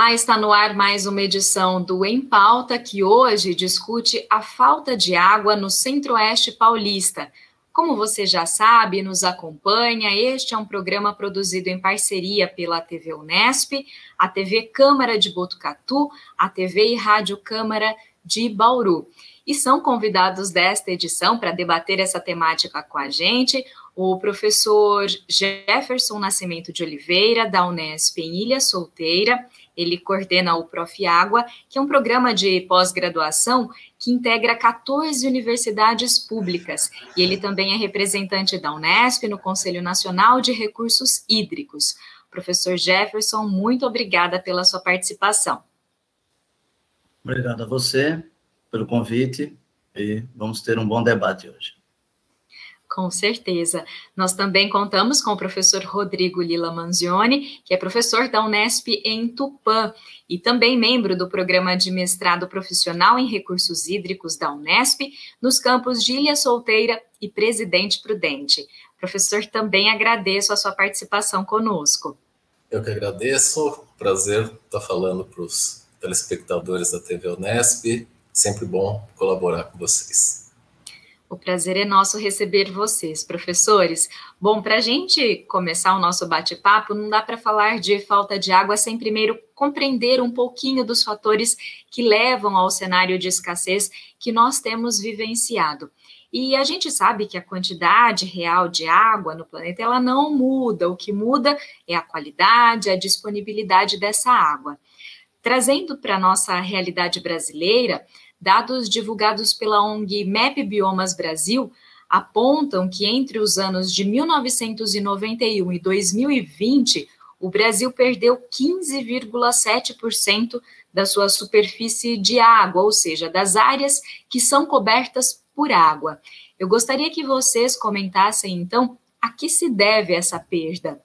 Olá, está no ar mais uma edição do Em Pauta, que hoje discute a falta de água no Centro-Oeste paulista. Como você já sabe, nos acompanha, este é um programa produzido em parceria pela TV Unesp, a TV Câmara de Botucatu, a TV e Rádio Câmara de Bauru. E são convidados desta edição para debater essa temática com a gente o professor Jefferson Nascimento de Oliveira, da Unesp em Ilha Solteira. Ele coordena o Prof. Água, que é um programa de pós-graduação que integra 14 universidades públicas. E ele também é representante da Unesp no Conselho Nacional de Recursos Hídricos. Professor Jefferson, muito obrigada pela sua participação. Obrigado a você pelo convite e vamos ter um bom debate hoje. Com certeza. Nós também contamos com o professor Rodrigo Lila Manzioni, que é professor da Unesp em Tupã e também membro do programa de mestrado profissional em recursos hídricos da Unesp, nos campos de Ilha Solteira e Presidente Prudente. Professor, também agradeço a sua participação conosco. Eu que agradeço, prazer estar falando para os telespectadores da TV Unesp, sempre bom colaborar com vocês. O prazer é nosso receber vocês, professores. Bom, para a gente começar o nosso bate-papo, não dá para falar de falta de água sem primeiro compreender um pouquinho dos fatores que levam ao cenário de escassez que nós temos vivenciado. E a gente sabe que a quantidade real de água no planeta, ela não muda. O que muda é a qualidade, a disponibilidade dessa água. Trazendo para a nossa realidade brasileira, dados divulgados pela ONG MAP Biomas Brasil apontam que entre os anos de 1991 e 2020, o Brasil perdeu 15,7% da sua superfície de água, ou seja, das áreas que são cobertas por água. Eu gostaria que vocês comentassem, então, a que se deve essa perda?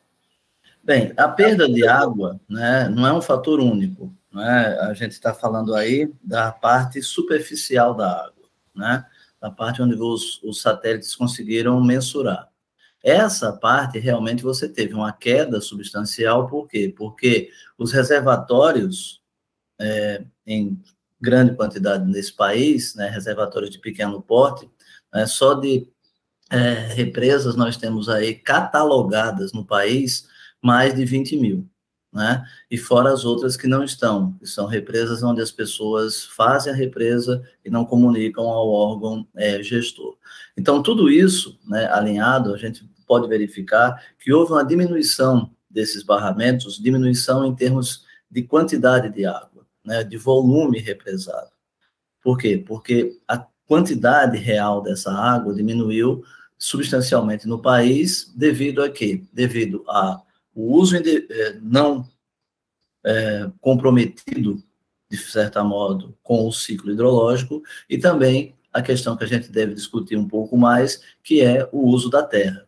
Bem, a perda de água, né, não é um fator único. Né? A gente está falando aí da parte superficial da água, né? Da parte onde os satélites conseguiram mensurar. Essa parte, realmente, você teve uma queda substancial, por quê? Porque os reservatórios, em grande quantidade nesse país, né, reservatórios de pequeno porte, né, só de represas nós temos aí catalogadas no país mais de 20 mil. Né? E fora as outras que não estão, que são represas onde as pessoas fazem a represa e não comunicam ao órgão gestor. Então, tudo isso, né, alinhado, a gente pode verificar que houve uma diminuição desses barramentos, diminuição em termos de quantidade de água, né, de volume represado. Por quê? Porque a quantidade real dessa água diminuiu substancialmente no país, devido a quê? Devido a o uso não comprometido, de certo modo, com o ciclo hidrológico, e também a questão que a gente deve discutir um pouco mais, que é o uso da terra,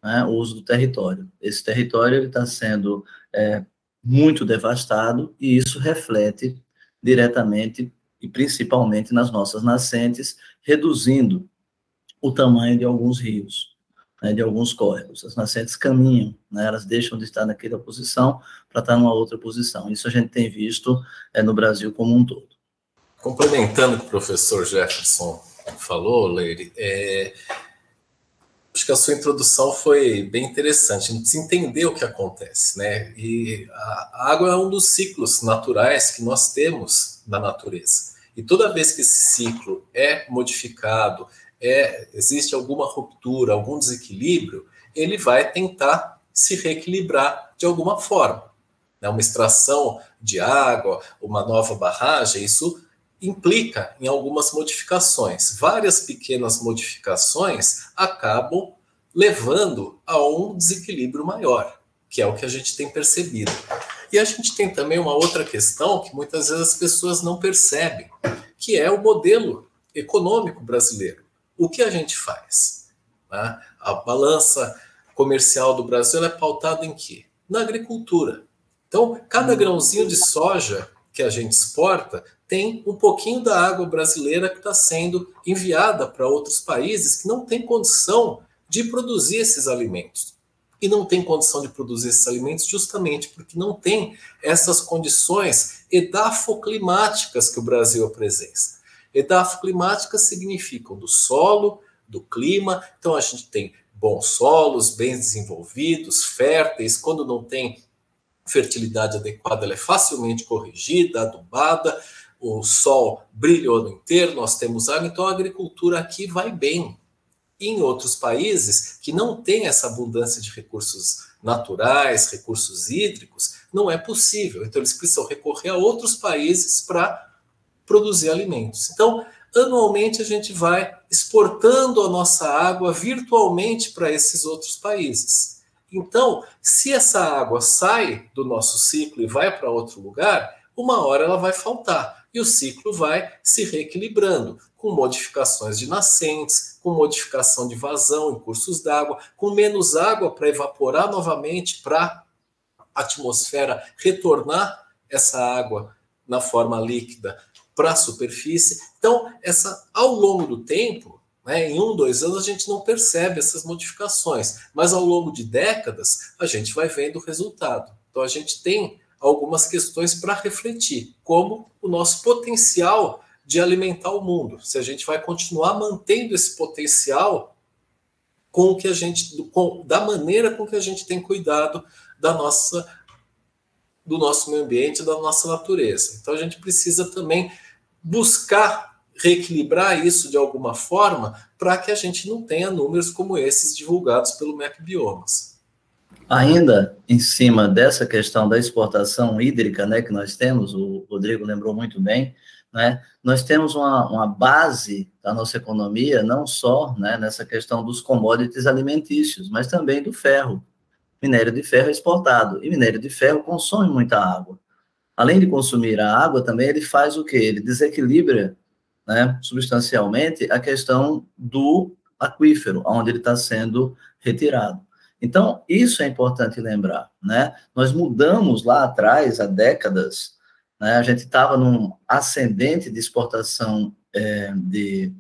né? O uso do território. Esse território está sendo muito devastado, e isso reflete diretamente e principalmente nas nossas nascentes, reduzindo o tamanho de alguns rios, né, de alguns córregos. As nascentes caminham, né, elas deixam de estar naquela posição para estar numa outra posição. Isso a gente tem visto no Brasil como um todo. Complementando o que o professor Jefferson falou, Leire, acho que a sua introdução foi bem interessante. A gente precisa entender o que acontece, né? E a água é um dos ciclos naturais que nós temos na natureza. E toda vez que esse ciclo é modificado, existe alguma ruptura, algum desequilíbrio, ele vai tentar se reequilibrar de alguma forma. Né? Uma extração de água, uma nova barragem, isso implica em algumas modificações. Várias pequenas modificações acabam levando a um desequilíbrio maior, que é o que a gente tem percebido. E a gente tem também uma outra questão que muitas vezes as pessoas não percebem, que é o modelo econômico brasileiro. O que a gente faz? Né? A balança comercial do Brasil é pautada em quê? Na agricultura. Então, cada grãozinho de soja que a gente exporta tem um pouquinho da água brasileira que está sendo enviada para outros países que não têm condição de produzir esses alimentos. e não tem condição de produzir esses alimentos justamente porque não tem essas condições edafoclimáticas que o Brasil apresenta. Edafoclimáticas significam do solo, do clima. Então a gente tem bons solos, bem desenvolvidos, férteis. Quando não tem fertilidade adequada, ela é facilmente corrigida, adubada. O sol brilha o ano inteiro, nós temos água, então a agricultura aqui vai bem. Em outros países que não têm essa abundância de recursos naturais, recursos hídricos, não é possível. Então eles precisam recorrer a outros países para produzir alimentos. Então, anualmente a gente vai exportando a nossa água virtualmente para esses outros países. Então, se essa água sai do nosso ciclo e vai para outro lugar, uma hora ela vai faltar. E o ciclo vai se reequilibrando, com modificações de nascentes, com modificação de vazão em cursos d'água, com menos água para evaporar novamente, para a atmosfera retornar essa água na forma líquida para a superfície. Então, ao longo do tempo, né, em 1, 2 anos, a gente não percebe essas modificações, mas ao longo de décadas, a gente vai vendo o resultado. Então, a gente tem algumas questões para refletir, como o nosso potencial de alimentar o mundo. Se a gente vai continuar mantendo esse potencial com o que a gente, da maneira com que a gente tem cuidado do nosso meio ambiente, da nossa natureza. Então a gente precisa também buscar reequilibrar isso de alguma forma para que a gente não tenha números como esses divulgados pelo MEC Biomas. Ainda em cima dessa questão da exportação hídrica, né, que nós temos, o Rodrigo lembrou muito bem, né, nós temos uma base da nossa economia, não só, né, nessa questão dos commodities alimentícios, mas também do ferro. Minério de ferro é exportado, e minério de ferro consome muita água. Além de consumir a água, também ele faz o quê? Ele desequilibra, né, substancialmente a questão do aquífero, onde ele está sendo retirado. Então, isso é importante lembrar, né? Nós mudamos lá atrás, há décadas, né? A gente estava num ascendente de exportação de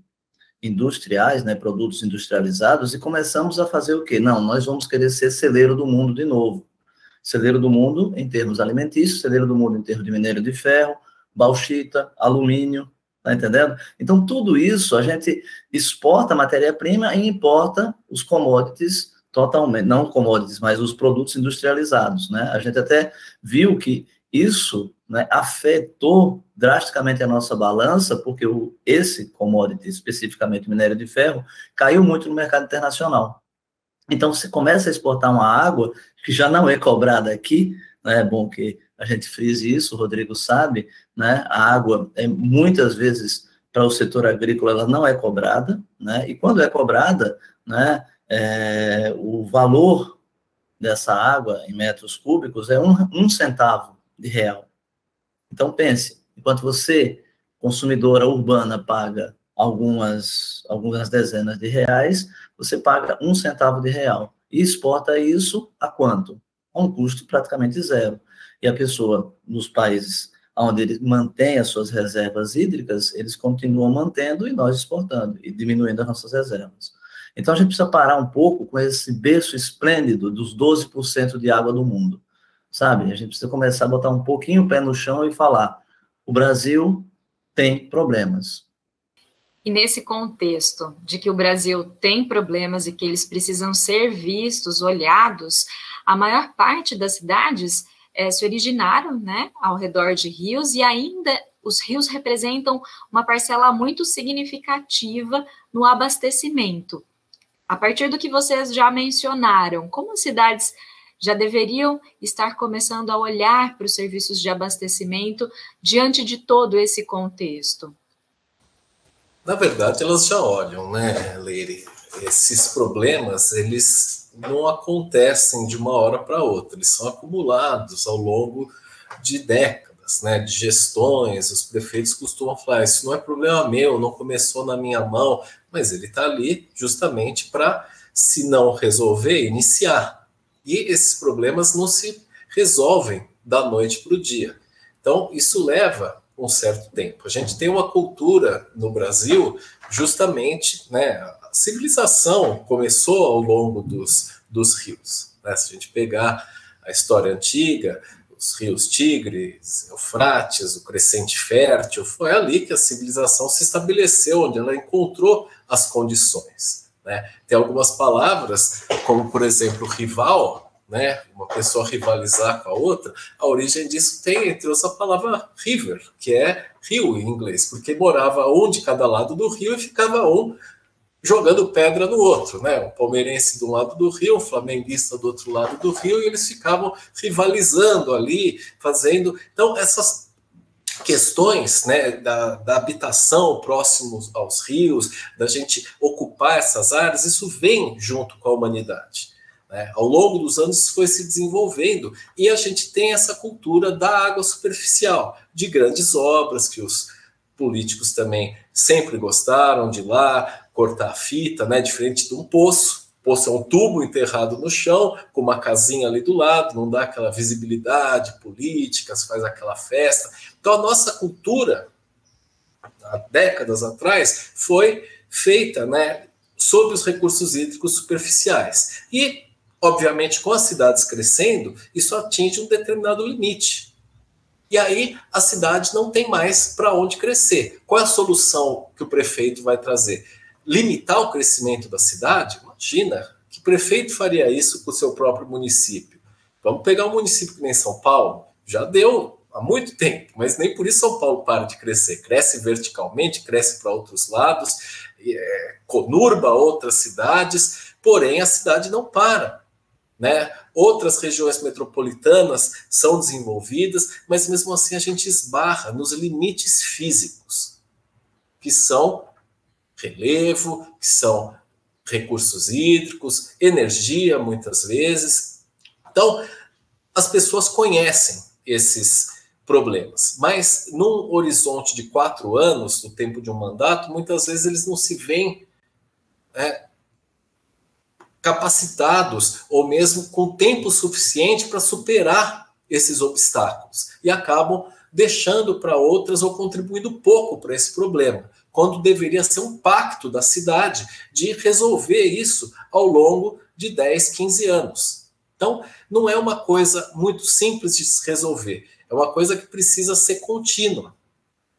industriais, né? Produtos industrializados, e começamos a fazer o quê? Não, nós vamos querer ser celeiro do mundo de novo. Celeiro do mundo em termos alimentícios, celeiro do mundo em termos de minério de ferro, bauxita, alumínio, tá entendendo? Então, tudo isso, a gente exporta matéria-prima e importa os commodities totalmente, não commodities, mas os produtos industrializados, né? A gente até viu que isso, né, afetou drasticamente a nossa balança, porque esse commodity, especificamente o minério de ferro, caiu muito no mercado internacional. Então, você começa a exportar uma água que já não é cobrada aqui, né? É bom que a gente frise isso, o Rodrigo sabe, né? A água, muitas vezes, para o setor agrícola, ela não é cobrada, né? E quando é cobrada, né, o valor dessa água em metros cúbicos é um centavo de real. Então, pense, enquanto você, consumidora urbana, paga algumas dezenas de reais, você paga 1 centavo de real. E exporta isso a quanto? A um custo praticamente zero. E a pessoa, nos países onde ele mantém as suas reservas hídricas, eles continuam mantendo e nós exportando, e diminuindo as nossas reservas. Então, a gente precisa parar um pouco com esse berço esplêndido dos 12% de água do mundo, sabe? A gente precisa começar a botar um pouquinho o pé no chão e falar, o Brasil tem problemas. E nesse contexto de que o Brasil tem problemas e que eles precisam ser vistos, olhados, a maior parte das cidades se originaram, né, ao redor de rios, e ainda os rios representam uma parcela muito significativa no abastecimento. A partir do que vocês já mencionaram, como as cidades já deveriam estar começando a olhar para os serviços de abastecimento diante de todo esse contexto? Na verdade, elas já olham, né, Leire? Esses problemas, eles não acontecem de uma hora para outra, eles são acumulados ao longo de décadas, né, de gestões. Os prefeitos costumam falar, isso não é problema meu, não começou na minha mão, mas ele está ali justamente para, se não resolver, iniciar. E esses problemas não se resolvem da noite para o dia. Então, isso leva um certo tempo. A gente tem uma cultura no Brasil, justamente, né, a civilização começou ao longo dos rios. né? Se a gente pegar a história antiga, os rios Tigres, Eufrates, o crescente fértil, foi ali que a civilização se estabeleceu, onde ela encontrou as condições, né? Tem algumas palavras, como, por exemplo, rival, né? Uma pessoa rivalizar com a outra, a origem disso tem, entre outros, a palavra river, que é rio em inglês, porque morava um de cada lado do rio e ficava um jogando pedra no outro, né? Um palmeirense de um lado do rio, um flamenguista do outro lado do rio, e eles ficavam rivalizando ali, fazendo... Então, essas questões, né, da habitação próximos aos rios, da gente ocupar essas áreas, isso vem junto com a humanidade, né? Ao longo dos anos isso foi se desenvolvendo, e a gente tem essa cultura da água superficial, de grandes obras que os políticos também sempre gostaram de ir lá cortar a fita, né? Diferente de um poço. O poço é um tubo enterrado no chão, com uma casinha ali do lado, não dá aquela visibilidade política, se faz aquela festa. Então a nossa cultura, há décadas atrás, foi feita, né, sob os recursos hídricos superficiais. E, obviamente, com as cidades crescendo, isso atinge um determinado limite. E aí a cidade não tem mais para onde crescer. Qual é a solução que o prefeito vai trazer? Limitar o crescimento da cidade? Imagina, que prefeito faria isso com o seu próprio município? Vamos pegar um município que nem São Paulo, já deu há muito tempo, mas nem por isso São Paulo para de crescer. Cresce verticalmente, cresce para outros lados, conurba outras cidades, porém a cidade não para, né? Outras regiões metropolitanas são desenvolvidas, mas mesmo assim a gente esbarra nos limites físicos, que são relevo, que são recursos hídricos, energia, muitas vezes. Então, as pessoas conhecem esses problemas, mas num horizonte de 4 anos, no tempo de um mandato, muitas vezes eles não se veem, né, capacitados ou mesmo com tempo suficiente para superar esses obstáculos e acabam deixando para outras ou contribuindo pouco para esse problema, quando deveria ser um pacto da cidade de resolver isso ao longo de 10, 15 anos. Então, não é uma coisa muito simples de se resolver, é uma coisa que precisa ser contínua.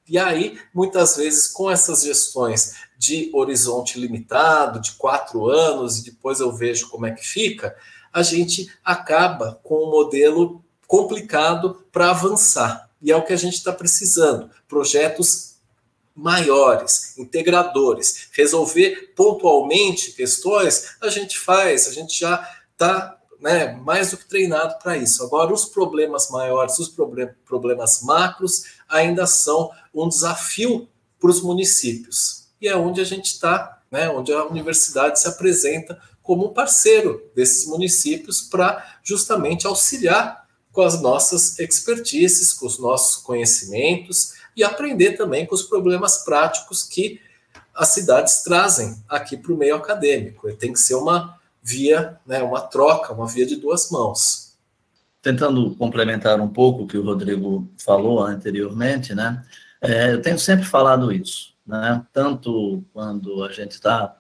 E aí, muitas vezes, com essas gestões de horizonte limitado, de 4 anos, e depois eu vejo como é que fica, a gente acaba com um modelo complicado para avançar. E é o que a gente está precisando, projetos maiores, integradores. Resolver pontualmente questões, a gente faz, a gente já está, né, mais do que treinado para isso. Agora, os problemas maiores, os problemas macros, ainda são um desafio para os municípios. E é onde a gente está, né, onde a universidade se apresenta como um parceiro desses municípios para justamente auxiliar com as nossas expertises, com os nossos conhecimentos e aprender também com os problemas práticos que as cidades trazem aqui para o meio acadêmico. E tem que ser uma via, né, uma troca, uma via de 2 mãos. Tentando complementar um pouco o que o Rodrigo falou anteriormente, né, eu tenho sempre falado isso, né, tanto quando a gente está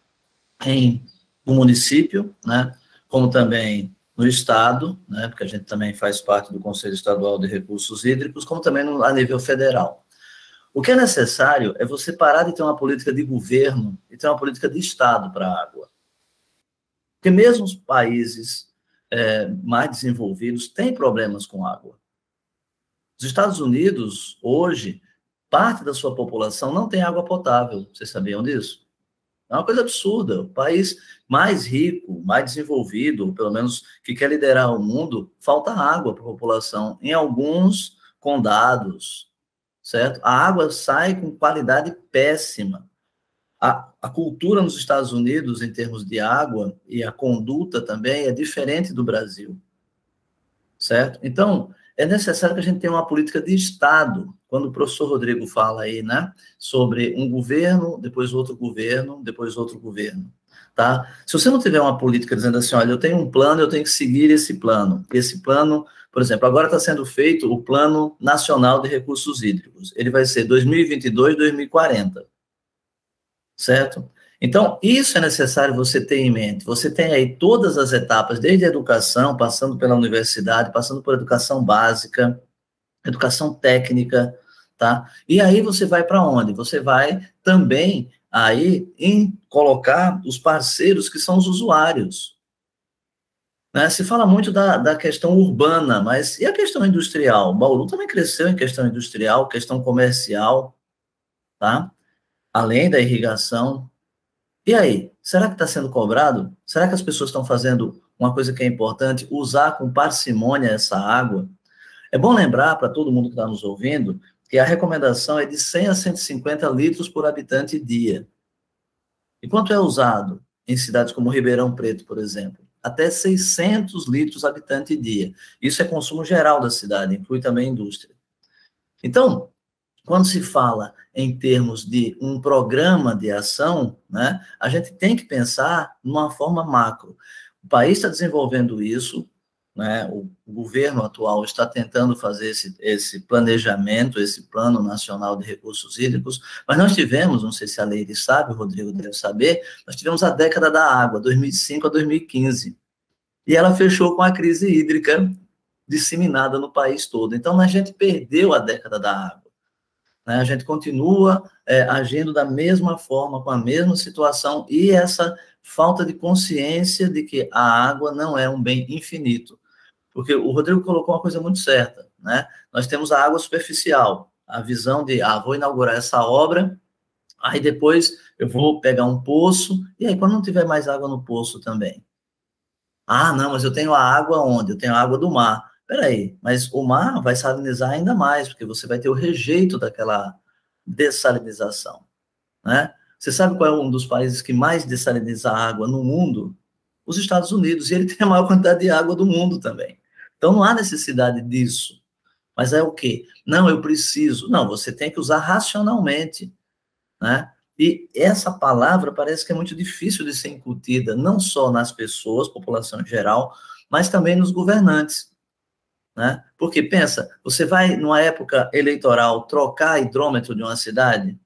em um município, né, como também no Estado, né, porque a gente também faz parte do Conselho Estadual de Recursos Hídricos, como também a nível federal. O que é necessário é você parar de ter uma política de governo e ter uma política de Estado para a água. Porque mesmo os países mais desenvolvidos têm problemas com água. Os Estados Unidos, hoje, parte da sua população não tem água potável. Vocês sabiam disso? É uma coisa absurda. O país mais rico, mais desenvolvido, ou pelo menos que quer liderar o mundo, falta água para a população em alguns condados, certo? A água sai com qualidade péssima. A cultura nos Estados Unidos, em termos de água, e a conduta também, é diferente do Brasil, certo? Então, é necessário que a gente tenha uma política de Estado. Quando o professor Rodrigo fala aí, né, sobre um governo, depois outro governo, depois outro governo, tá? Se você não tiver uma política dizendo assim, olha, eu tenho um plano, eu tenho que seguir esse plano. Esse plano, por exemplo, agora está sendo feito o Plano Nacional de Recursos Hídricos. Ele vai ser 2022-2040, certo? Então, isso é necessário você ter em mente. Você tem aí todas as etapas, desde a educação, passando pela universidade, passando por educação básica, educação técnica, tá? E aí você vai para onde? Você vai também aí em colocar os parceiros que são os usuários. Né? Se fala muito da questão urbana, mas e a questão industrial? Bauru também cresceu em questão industrial, questão comercial, tá? Além da irrigação. E aí, será que está sendo cobrado? Será que as pessoas estão fazendo uma coisa que é importante, usar com parcimônia essa água? É bom lembrar para todo mundo que está nos ouvindo que a recomendação é de 100 a 150 litros por habitante dia. E quanto é usado em cidades como Ribeirão Preto, por exemplo? Até 600 litros habitante dia. Isso é consumo geral da cidade, inclui também a indústria. Então, quando se fala em termos de um programa de ação, né, a gente tem que pensar numa forma macro. O país está desenvolvendo isso, né, o governo atual está tentando fazer esse planejamento, esse Plano Nacional de Recursos Hídricos, mas nós tivemos, não sei se a Leire sabe, o Rodrigo deve saber, nós tivemos a década da água, 2005 a 2015, e ela fechou com a crise hídrica disseminada no país todo. Então, a gente perdeu a década da água. Né? A gente continua agindo da mesma forma, com a mesma situação, e essa falta de consciência de que a água não é um bem infinito. Porque o Rodrigo colocou uma coisa muito certa, né? Nós temos a água superficial, a visão de, vou inaugurar essa obra, aí depois eu vou pegar um poço, e aí quando não tiver mais água no poço também? Não, mas eu tenho a água onde? Eu tenho a água do mar. Peraí, mas o mar vai salinizar ainda mais, porque você vai ter o rejeito daquela dessalinização, né? Você sabe qual é um dos países que mais dessaliniza água no mundo? Os Estados Unidos, e ele tem a maior quantidade de água do mundo também. Então, não há necessidade disso. Mas é o quê? Não, eu preciso. Não, você tem que usar racionalmente, né? E essa palavra parece que é muito difícil de ser incutida, não só nas pessoas, população em geral, mas também nos governantes, né? Porque, pensa, você vai, numa época eleitoral, trocar hidrômetro de uma cidade?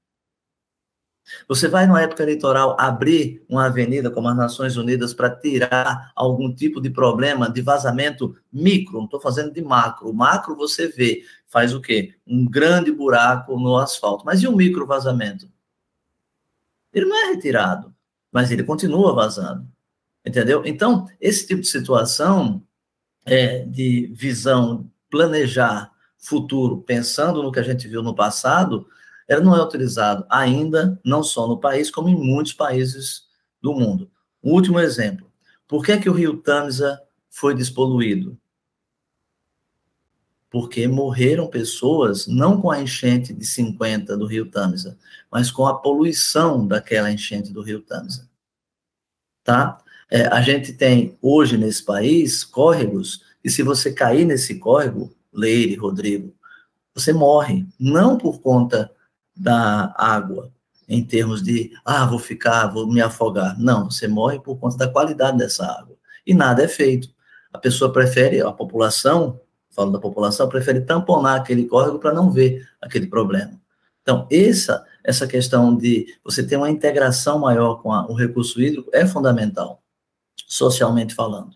Você vai, numa época eleitoral, abrir uma avenida como as Nações Unidas para tirar algum tipo de problema de vazamento micro, não estou fazendo de macro. O macro você vê, faz o quê? Um grande buraco no asfalto. Mas e o micro vazamento? Ele não é retirado, mas ele continua vazando. Entendeu? Então, esse tipo de situação de visão, planejar futuro, pensando no que a gente viu no passado, ela não é utilizado ainda, não só no país, como em muitos países do mundo. Um último exemplo. Por que o rio Tâmisa foi despoluído? Porque morreram pessoas, não com a enchente de 50 do rio Tâmisa, mas com a poluição daquela enchente do rio Tâmisa. Tá? A gente tem, hoje, nesse país, córregos, e se você cair nesse córrego, Leire, Rodrigo, você morre, não por conta da água, em termos de, vou me afogar. Não, você morre por conta da qualidade dessa água. E nada é feito. A pessoa prefere, a população, falo da população, prefere tamponar aquele córrego para não ver aquele problema. Então, essa questão de você ter uma integração maior com o recurso hídrico é fundamental, socialmente falando.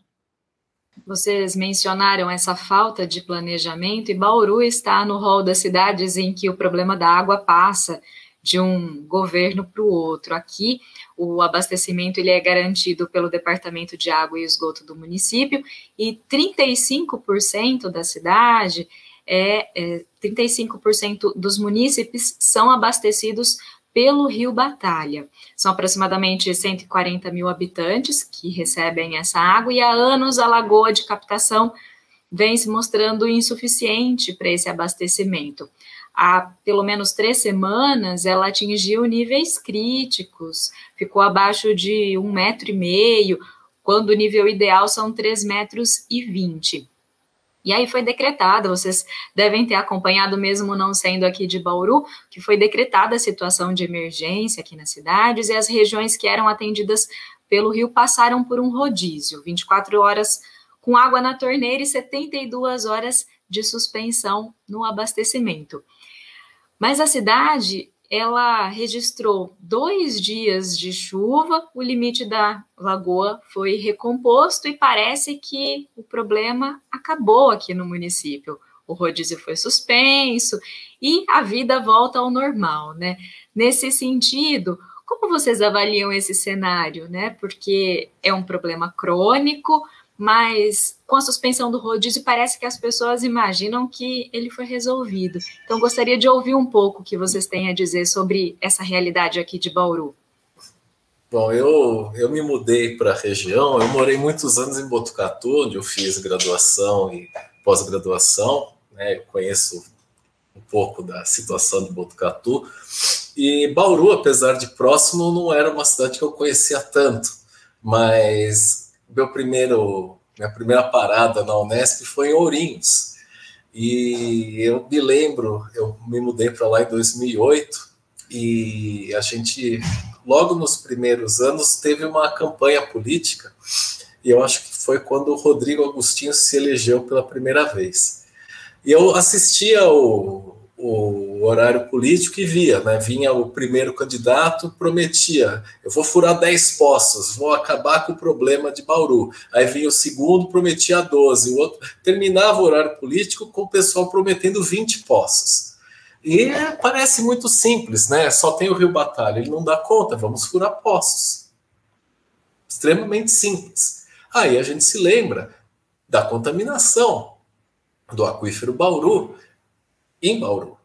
Vocês mencionaram essa falta de planejamento e Bauru está no rol das cidades em que o problema da água passa de um governo para o outro. Aqui, o abastecimento ele é garantido pelo Departamento de Água e Esgoto do município e 35% da cidade, 35% dos munícipes são abastecidos pelo Rio Batalha. São aproximadamente 140 mil habitantes que recebem essa água e há anos a lagoa de captação vem se mostrando insuficiente para esse abastecimento. Há pelo menos 3 semanas ela atingiu níveis críticos, ficou abaixo de 1,5 metro, quando o nível ideal são 3,20 metros. E aí foi decretada, vocês devem ter acompanhado mesmo não sendo aqui de Bauru, que foi decretada a situação de emergência aqui nas cidades e as regiões que eram atendidas pelo rio passaram por um rodízio, 24 horas com água na torneira e 72 horas de suspensão no abastecimento. Mas a cidade ela registrou 2 dias de chuva, o limite da lagoa foi recomposto e parece que o problema acabou aqui no município. O rodízio foi suspenso e a vida volta ao normal, né? Nesse sentido, como vocês avaliam esse cenário, né? Porque é um problema crônico, mas com a suspensão do rodízio parece que as pessoas imaginam que ele foi resolvido. Então, gostaria de ouvir um pouco o que vocês têm a dizer sobre essa realidade aqui de Bauru. Bom, eu me mudei para a região, eu morei muitos anos em Botucatu, onde eu fiz graduação e pós-graduação, né? Eu conheço um pouco da situação de Botucatu, e Bauru, apesar de próximo, não era uma cidade que eu conhecia tanto, mas minha primeira parada na Unesp foi em Ourinhos, e eu me lembro, eu me mudei para lá em 2008, e a gente, logo nos primeiros anos, teve uma campanha política, e eu acho que foi quando o Rodrigo Agostinho se elegeu pela primeira vez. E eu assistia o horário político e via, né? Vinha o primeiro candidato, prometia, eu vou furar 10 poços, vou acabar com o problema de Bauru. Aí vinha o segundo, prometia 12, o outro terminava o horário político com o pessoal prometendo 20 poços. E parece muito simples, né? Só tem o Rio Batalha, ele não dá conta, vamos furar poços. Extremamente simples. Aí a gente se lembra da contaminação do aquífero Bauru em Bauru,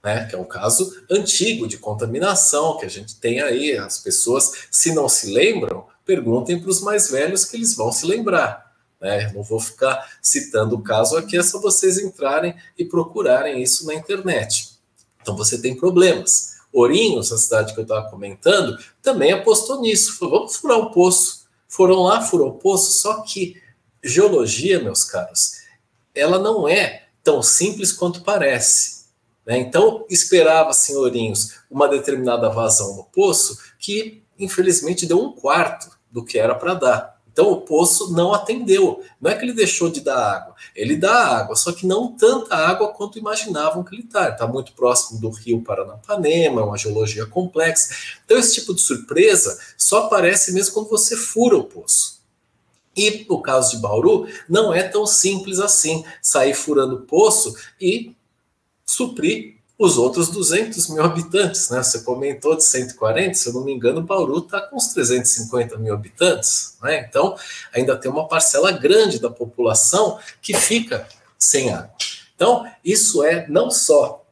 né? Que é um caso antigo de contaminação que a gente tem aí. As pessoas, se não se lembram, perguntem para os mais velhos que eles vão se lembrar, né? Não vou ficar citando o caso aqui, é só vocês entrarem e procurarem isso na internet. Então você tem problemas. Ourinhos, a cidade que eu estava comentando, também apostou nisso. Falou, vamos furar um poço. Foram lá, furou o poço, só que geologia, meus caros, ela não é tão simples quanto parece, né? Então, esperava-se em Ourinhos uma determinada vazão no poço que, infelizmente, deu 1/4 do que era para dar. Então, o poço não atendeu. Não é que ele deixou de dar água. Ele dá água, só que não tanta água quanto imaginavam que ele está. Está muito próximo do rio Paranapanema, é uma geologia complexa. Então, esse tipo de surpresa só aparece mesmo quando você fura o poço. E no caso de Bauru, não é tão simples assim, sair furando o poço e suprir os outros 200 mil habitantes, né? Você comentou de 140, se eu não me engano, Bauru está com uns 350 mil habitantes, né? Então, ainda tem uma parcela grande da população que fica sem água. Então, isso é não só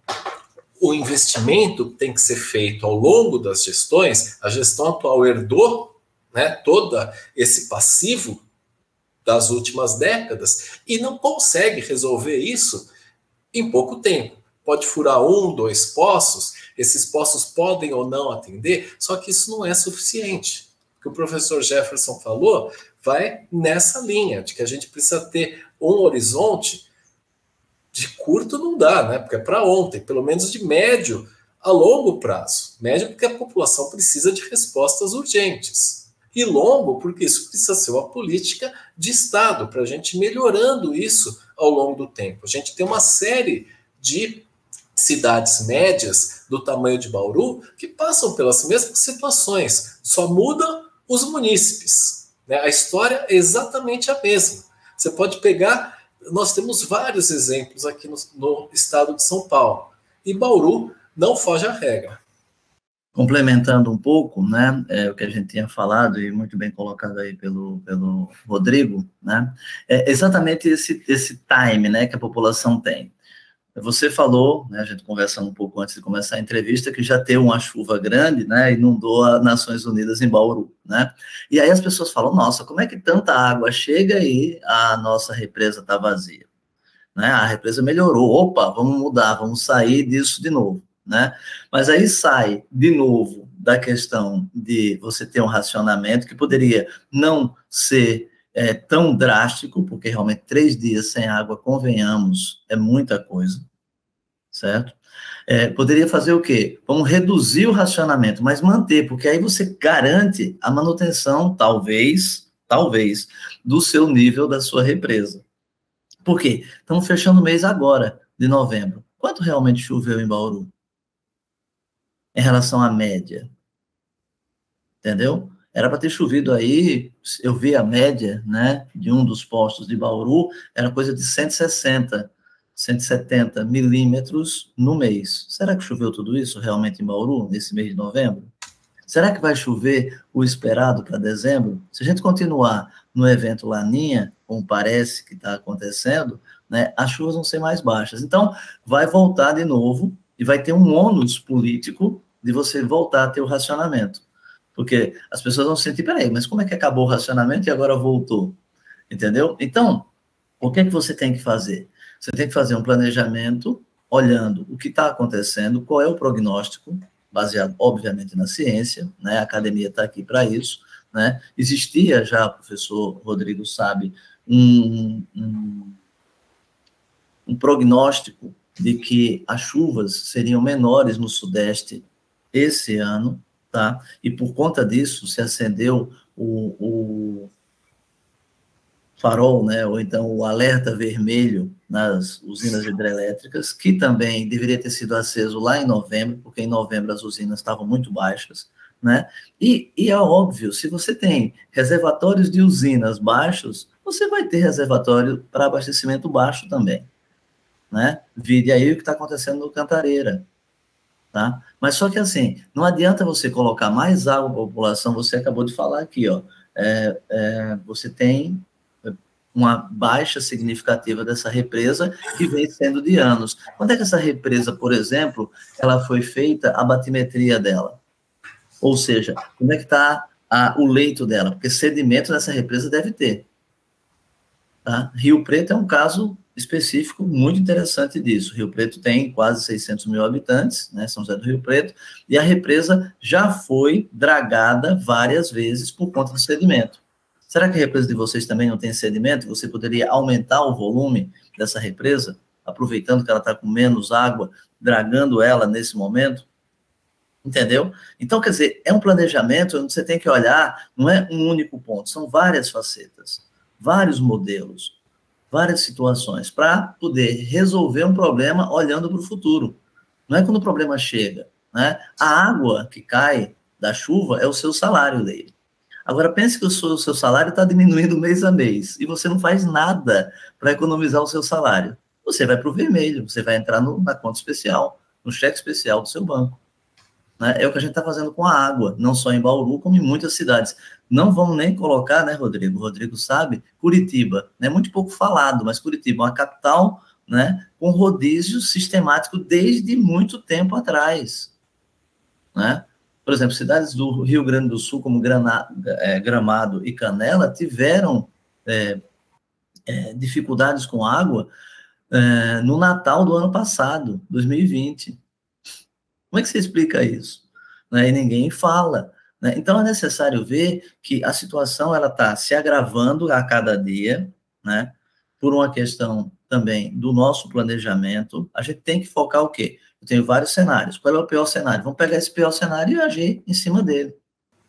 o investimento que tem que ser feito ao longo das gestões, a gestão atual herdou, né, todo esse passivo das últimas décadas e não consegue resolver isso em pouco tempo. Pode furar 1, 2 poços, esses poços podem ou não atender, só que isso não é suficiente. O que o professor Jefferson falou vai nessa linha, de que a gente precisa ter um horizonte de curto não dá, né? Porque é para ontem, pelo menos de médio a longo prazo. Médio porque a população precisa de respostas urgentes. E longo porque isso precisa ser uma política de Estado, para a gente ir melhorando isso ao longo do tempo. A gente tem uma série de cidades médias do tamanho de Bauru que passam pelas mesmas situações, só mudam os munícipes, né? A história é exatamente a mesma. Você pode pegar, nós temos vários exemplos aqui no estado de São Paulo, e Bauru não foge à regra. Complementando um pouco, né, o que a gente tinha falado, e muito bem colocado aí pelo Rodrigo, né, é exatamente esse time, né, que a população tem. Você falou, né, a gente conversando um pouco antes de começar a entrevista, que já teve uma chuva grande, né, inundou as Nações Unidas em Bauru, né, e aí as pessoas falam, nossa, como é que tanta água chega e a nossa represa está vazia? Né, a represa melhorou, opa, vamos mudar, vamos sair disso de novo. Né? Mas aí sai de novo da questão de você ter um racionamento que poderia não ser tão drástico, porque realmente 3 dias sem água, convenhamos, é muita coisa, certo? Poderia fazer o quê? Vamos reduzir o racionamento, mas manter, porque aí você garante a manutenção, talvez, do seu nível da sua represa. Por quê? Estamos fechando o mês agora, de novembro. Quanto realmente choveu em Bauru? em relação à média. Entendeu? Era para ter chovido aí, eu vi a média, né, de um dos postos de Bauru, era coisa de 160, 170 milímetros no mês. Será que choveu tudo isso realmente em Bauru, nesse mês de novembro? Será que vai chover o esperado para dezembro? Se a gente continuar no evento Laninha, como parece que está acontecendo, né, as chuvas vão ser mais baixas. Então, vai voltar de novo e vai ter um ônus político de você voltar a ter o racionamento. Porque as pessoas vão sentir, peraí, mas como é que acabou o racionamento e agora voltou? Entendeu? Então, o que é que você tem que fazer? Você tem que fazer um planejamento olhando o que está acontecendo, qual é o prognóstico, baseado, obviamente, na ciência, né? A academia está aqui para isso, né? Existia já, o professor Rodrigo sabe, um prognóstico de que as chuvas seriam menores no Sudeste esse ano, tá? E por conta disso se acendeu o farol, né? Ou então o alerta vermelho nas usinas hidrelétricas, que também deveria ter sido aceso lá em novembro, porque em novembro as usinas estavam muito baixas, né? E é óbvio, se você tem reservatórios de usinas baixos, você vai ter reservatório para abastecimento baixo também, né? Vide aí o que está acontecendo no Cantareira, tá? Mas só que assim, não adianta você colocar mais água para a população, você acabou de falar aqui, ó, você tem uma baixa significativa dessa represa que vem sendo de anos. Quando é que essa represa, por exemplo, ela foi feita a batimetria dela? Ou seja, como é que está o leito dela? Porque sedimento nessa represa deve ter. Tá? Rio Preto é um caso específico muito interessante disso. Rio Preto tem quase 600 mil habitantes, né, São José do Rio Preto, e a represa já foi dragada várias vezes por conta do sedimento. Será que a represa de vocês também não tem sedimento? Você poderia aumentar o volume dessa represa, aproveitando que ela está com menos água, dragando ela nesse momento? Entendeu? Então, quer dizer, é um planejamento onde você tem que olhar, não é um único ponto, são várias facetas, vários modelos, várias situações, para poder resolver um problema olhando para o futuro. Não é quando o problema chega, né? A água que cai da chuva é o seu salário dele. Agora, pense que o seu salário está diminuindo mês a mês e você não faz nada para economizar o seu salário. Você vai para o vermelho, você vai entrar na conta especial, no cheque especial do seu banco. Né? É o que a gente está fazendo com a água, não só em Bauru, como em muitas cidades. Não vamos nem colocar, né, Rodrigo? O Rodrigo sabe, Curitiba, é muito pouco falado, mas Curitiba é uma capital, né, com rodízio sistemático desde muito tempo atrás. Né? Por exemplo, cidades do Rio Grande do Sul, como Gramado e Canela, tiveram dificuldades com água no Natal do ano passado, 2020. Como é que você explica isso? Né? E ninguém fala. Né? Então, é necessário ver que a situação está se agravando a cada dia, né? Por uma questão também do nosso planejamento. A gente tem que focar o quê? Eu tenho vários cenários. Qual é o pior cenário? Vamos pegar esse pior cenário e agir em cima dele.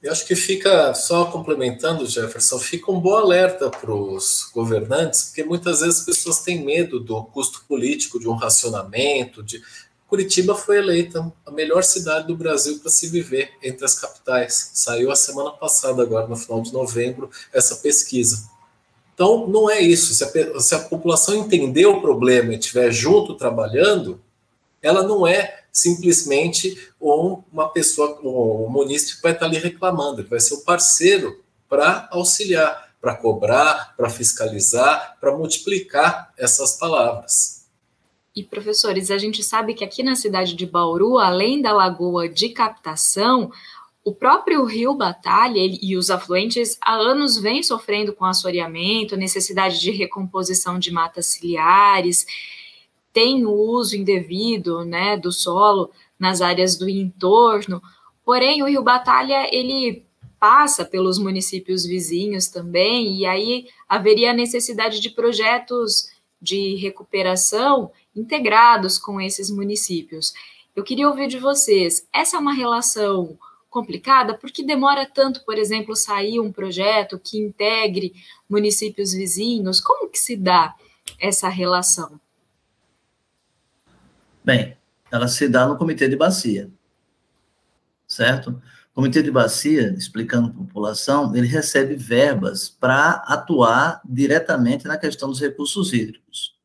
Eu acho que fica, só complementando, Jefferson, fica um bom alerta para os governantes, porque muitas vezes as pessoas têm medo do custo político de um racionamento. Curitiba foi eleita a melhor cidade do Brasil para se viver entre as capitais. Saiu a semana passada, agora no final de novembro, essa pesquisa. Então, não é isso. Se a população entender o problema e estiver junto trabalhando, ela não é simplesmente uma pessoa, um munícipe que vai estar ali reclamando, ele vai ser o parceiro para auxiliar, para cobrar, para fiscalizar, para multiplicar essas palavras. E, professores, a gente sabe que aqui na cidade de Bauru, além da lagoa de captação, o próprio rio Batalha e os afluentes há anos vêm sofrendo com assoreamento, necessidade de recomposição de matas ciliares, tem o uso indevido, né, do solo nas áreas do entorno, porém o rio Batalha, ele passa pelos municípios vizinhos também, e aí haveria a necessidade de projetos de recuperação integrados com esses municípios. Eu queria ouvir de vocês, essa é uma relação complicada? Por que demora tanto, por exemplo, sair um projeto que integre municípios vizinhos? Como que se dá essa relação? Bem, ela se dá no comitê de bacia. certo? O Comitê de Bacia, explicando para a população, ele recebe verbas para atuar diretamente na questão dos recursos hídricos.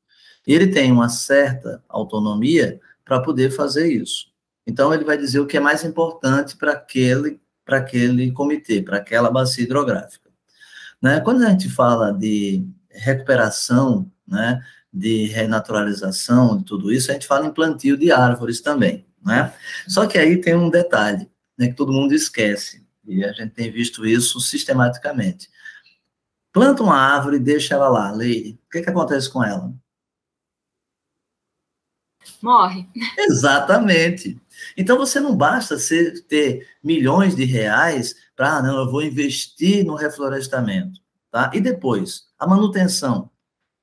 E ele tem uma certa autonomia para poder fazer isso. Então, ele vai dizer o que é mais importante para aquele comitê, para aquela bacia hidrográfica. Né? Quando a gente fala de recuperação, né, de renaturalização, de tudo isso, a gente fala em plantio de árvores também. Né? Só que aí tem um detalhe, né, que todo mundo esquece, e a gente tem visto isso sistematicamente. Planta uma árvore e deixa ela lá, Leire. O que acontece com ela? Morre. Exatamente. Então, você não basta ter milhões de reais para, não, eu vou investir no reflorestamento, tá? E depois, a manutenção.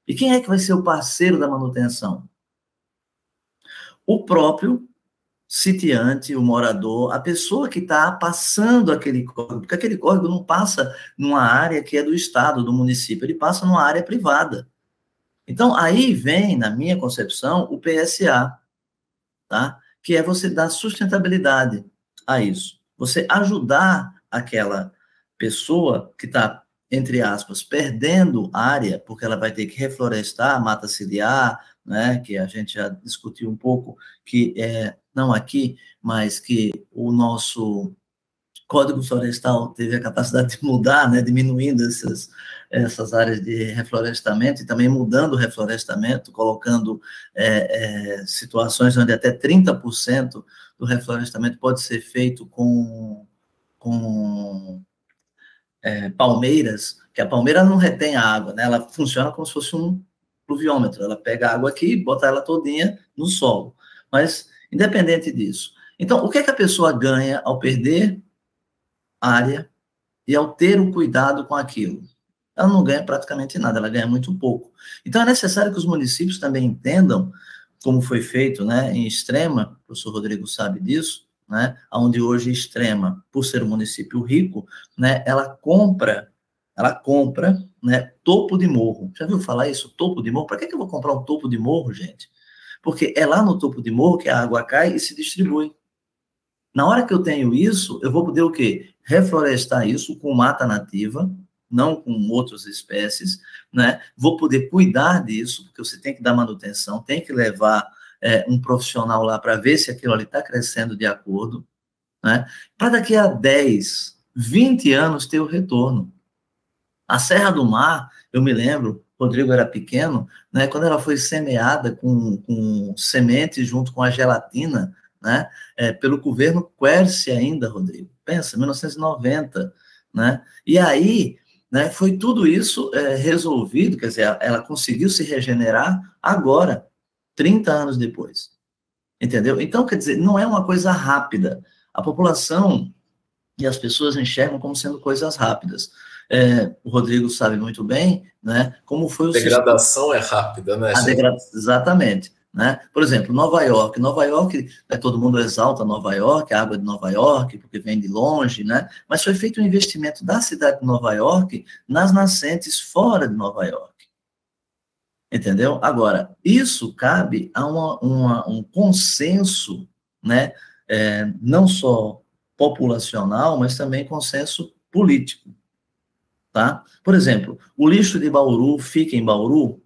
E quem é que vai ser o parceiro da manutenção? O próprio sitiante, o morador, a pessoa que está passando aquele córrego, porque aquele córrego não passa numa área que é do estado, do município, ele passa numa área privada. Então, aí vem, na minha concepção, o PSA, tá? Que é você dar sustentabilidade a isso. Você ajudar aquela pessoa que está, entre aspas, perdendo área, porque ela vai ter que reflorestar a mata ciliar, né? Que a gente já discutiu um pouco, que não aqui, mas que o nosso Código Florestal teve a capacidade de mudar, né? Diminuindo essas áreas de reflorestamento e também mudando o reflorestamento, colocando situações onde até 30% do reflorestamento pode ser feito com palmeiras, que a palmeira não retém a água, né? Ela funciona como se fosse um pluviômetro, ela pega a água aqui e bota ela todinha no solo. Mas, independente disso. Então, o que é que a pessoa ganha ao perder área e ao ter o cuidado com aquilo? Ela não ganha praticamente nada, ela ganha muito pouco. Então, é necessário que os municípios também entendam, como foi feito, né, em Extrema, o professor Rodrigo sabe disso, né, onde hoje Extrema, por ser um município rico, né, ela compra, né, topo de morro. Já viu falar isso, topo de morro? Para que eu vou comprar um topo de morro, gente? Porque é lá no topo de morro que a água cai e se distribui. Na hora que eu tenho isso, eu vou poder o quê? Reflorestar isso com mata nativa, não com outras espécies, né? Vou poder cuidar disso, porque você tem que dar manutenção, tem que levar um profissional lá para ver se aquilo ali está crescendo de acordo, né? Para daqui a 10, 20 anos ter o retorno. A Serra do Mar, eu me lembro, Rodrigo era pequeno, né? Quando ela foi semeada com semente junto com a gelatina, né? Pelo governo Quercia ainda, Rodrigo. Pensa, 1990, né? E aí, né, foi tudo isso resolvido, quer dizer, ela conseguiu se regenerar agora, 30 anos depois. Entendeu? Então, quer dizer, não é uma coisa rápida. A população e as pessoas enxergam como sendo coisas rápidas. O Rodrigo sabe muito bem, né, como foi o degradação é rápida, né? Exatamente. Né? Por exemplo, Nova York, né, todo mundo exalta Nova York, a água de Nova York, porque vem de longe, né? Mas foi feito um investimento da cidade de Nova York nas nascentes fora de Nova York. Entendeu? Agora, isso cabe a um consenso, né? Não só populacional, mas também consenso político. Tá? Por exemplo, o lixo de Bauru fica em Bauru.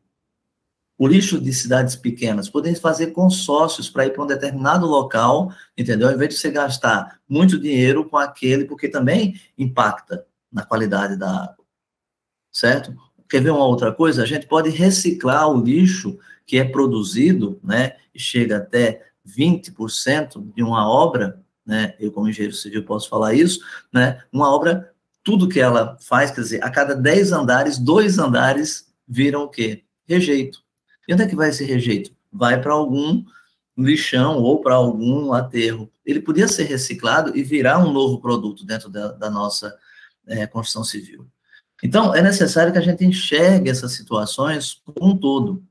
O lixo de cidades pequenas, podem fazer consórcios para ir para um determinado local, entendeu? Ao invés de você gastar muito dinheiro com aquele, porque também impacta na qualidade da água, certo? Quer ver uma outra coisa? A gente pode reciclar o lixo que é produzido, né, e chega até 20% de uma obra, né, eu como engenheiro civil posso falar isso, né, uma obra, tudo que ela faz, quer dizer, a cada 10 andares, 2 andares viram o quê? Rejeito. E onde é que vai esse rejeito? Vai para algum lixão ou para algum aterro. Ele podia ser reciclado e virar um novo produto dentro da nossa construção civil. Então, é necessário que a gente enxergue essas situações como um todo,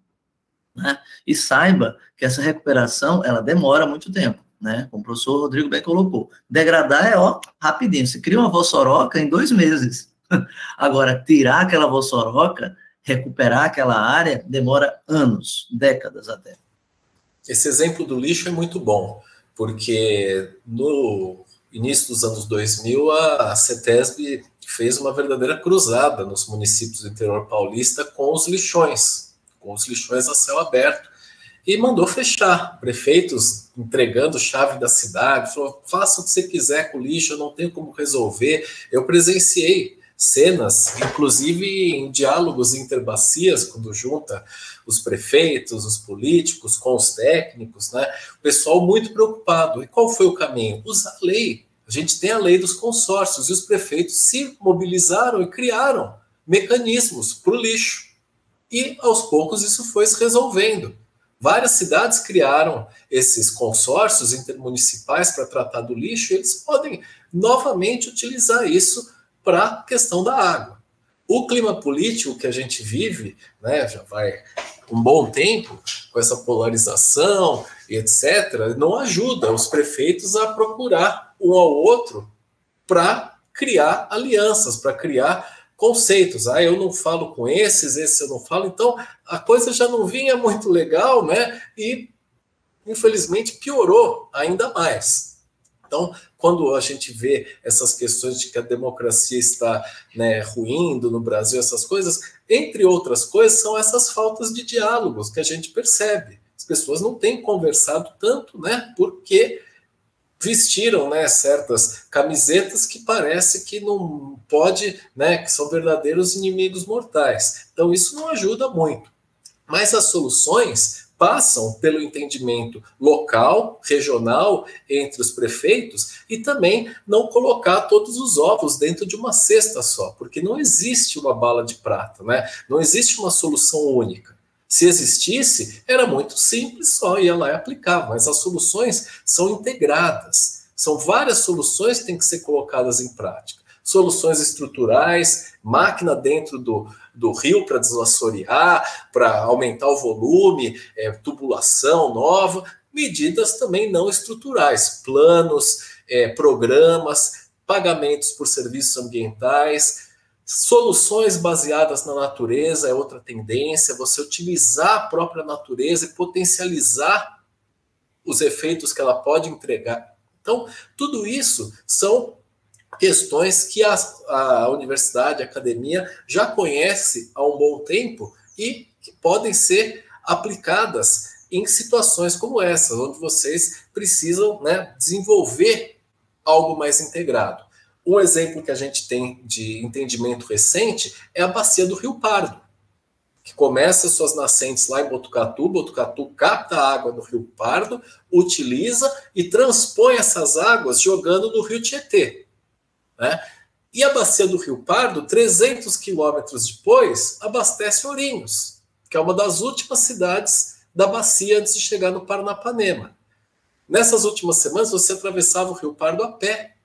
né? E saiba que essa recuperação, ela demora muito tempo, né? Como o professor Rodrigo bem colocou. Degradar rapidinho. Você cria uma vossoroca em 2 meses. Agora, tirar aquela vossoroca, recuperar aquela área, demora anos, décadas até. Esse exemplo do lixo é muito bom, porque no início dos anos 2000, a CETESB fez uma verdadeira cruzada nos municípios do interior paulista com os lixões a céu aberto, e mandou fechar. Prefeitos entregando chave da cidade, falou, faça o que você quiser com o lixo, eu não tenho como resolver. Eu presenciei cenas, inclusive em diálogos interbacias, quando junta os prefeitos, os políticos com os técnicos, né? O pessoal muito preocupado. E qual foi o caminho? Usar a lei. A gente tem a lei dos consórcios, e os prefeitos se mobilizaram e criaram mecanismos para o lixo. E, aos poucos, isso foi se resolvendo. Várias cidades criaram esses consórcios intermunicipais para tratar do lixo, e eles podem novamente utilizar isso para a questão da água. O clima político que a gente vive, né, já vai um bom tempo, com essa polarização e etc., não ajuda os prefeitos a procurar um ao outro para criar alianças, para criar conceitos. Eu não falo com esses eu não falo. Então, a coisa já não vinha muito legal, né? E, infelizmente, piorou ainda mais. Então, quando a gente vê essas questões de que a democracia está, né, ruindo no Brasil, essas coisas, entre outras coisas, são essas faltas de diálogos que a gente percebe. As pessoas não têm conversado tanto, né? Porque vestiram, né, certas camisetas que parece que não pode, né, que são verdadeiros inimigos mortais. Então isso não ajuda muito. Mas as soluções passam pelo entendimento local, regional, entre os prefeitos, e também não colocar todos os ovos dentro de uma cesta só, porque não existe uma bala de prata, né? Não existe uma solução única. Se existisse, era muito simples, só ia lá e aplicava, mas as soluções são integradas. São várias soluções que têm que ser colocadas em prática. Soluções estruturais, máquina dentro do rio para desassorear, para aumentar o volume, tubulação nova, medidas também não estruturais, planos, programas, pagamentos por serviços ambientais. Soluções baseadas na natureza é outra tendência, você utilizar a própria natureza e potencializar os efeitos que ela pode entregar. Então, tudo isso são questões que a universidade, a academia já conhece há um bom tempo e que podem ser aplicadas em situações como essa, onde vocês precisam, né, desenvolver algo mais integrado. Um exemplo que a gente tem de entendimento recente é a bacia do Rio Pardo, que começa suas nascentes lá em Botucatu. Botucatu capta a água do Rio Pardo, utiliza e transpõe essas águas jogando no Rio Tietê, né? E a bacia do Rio Pardo, 300 quilômetros depois, abastece Ourinhos, que é uma das últimas cidades da bacia antes de chegar no Paranapanema. Nessas últimas semanas, você atravessava o Rio Pardo a pé.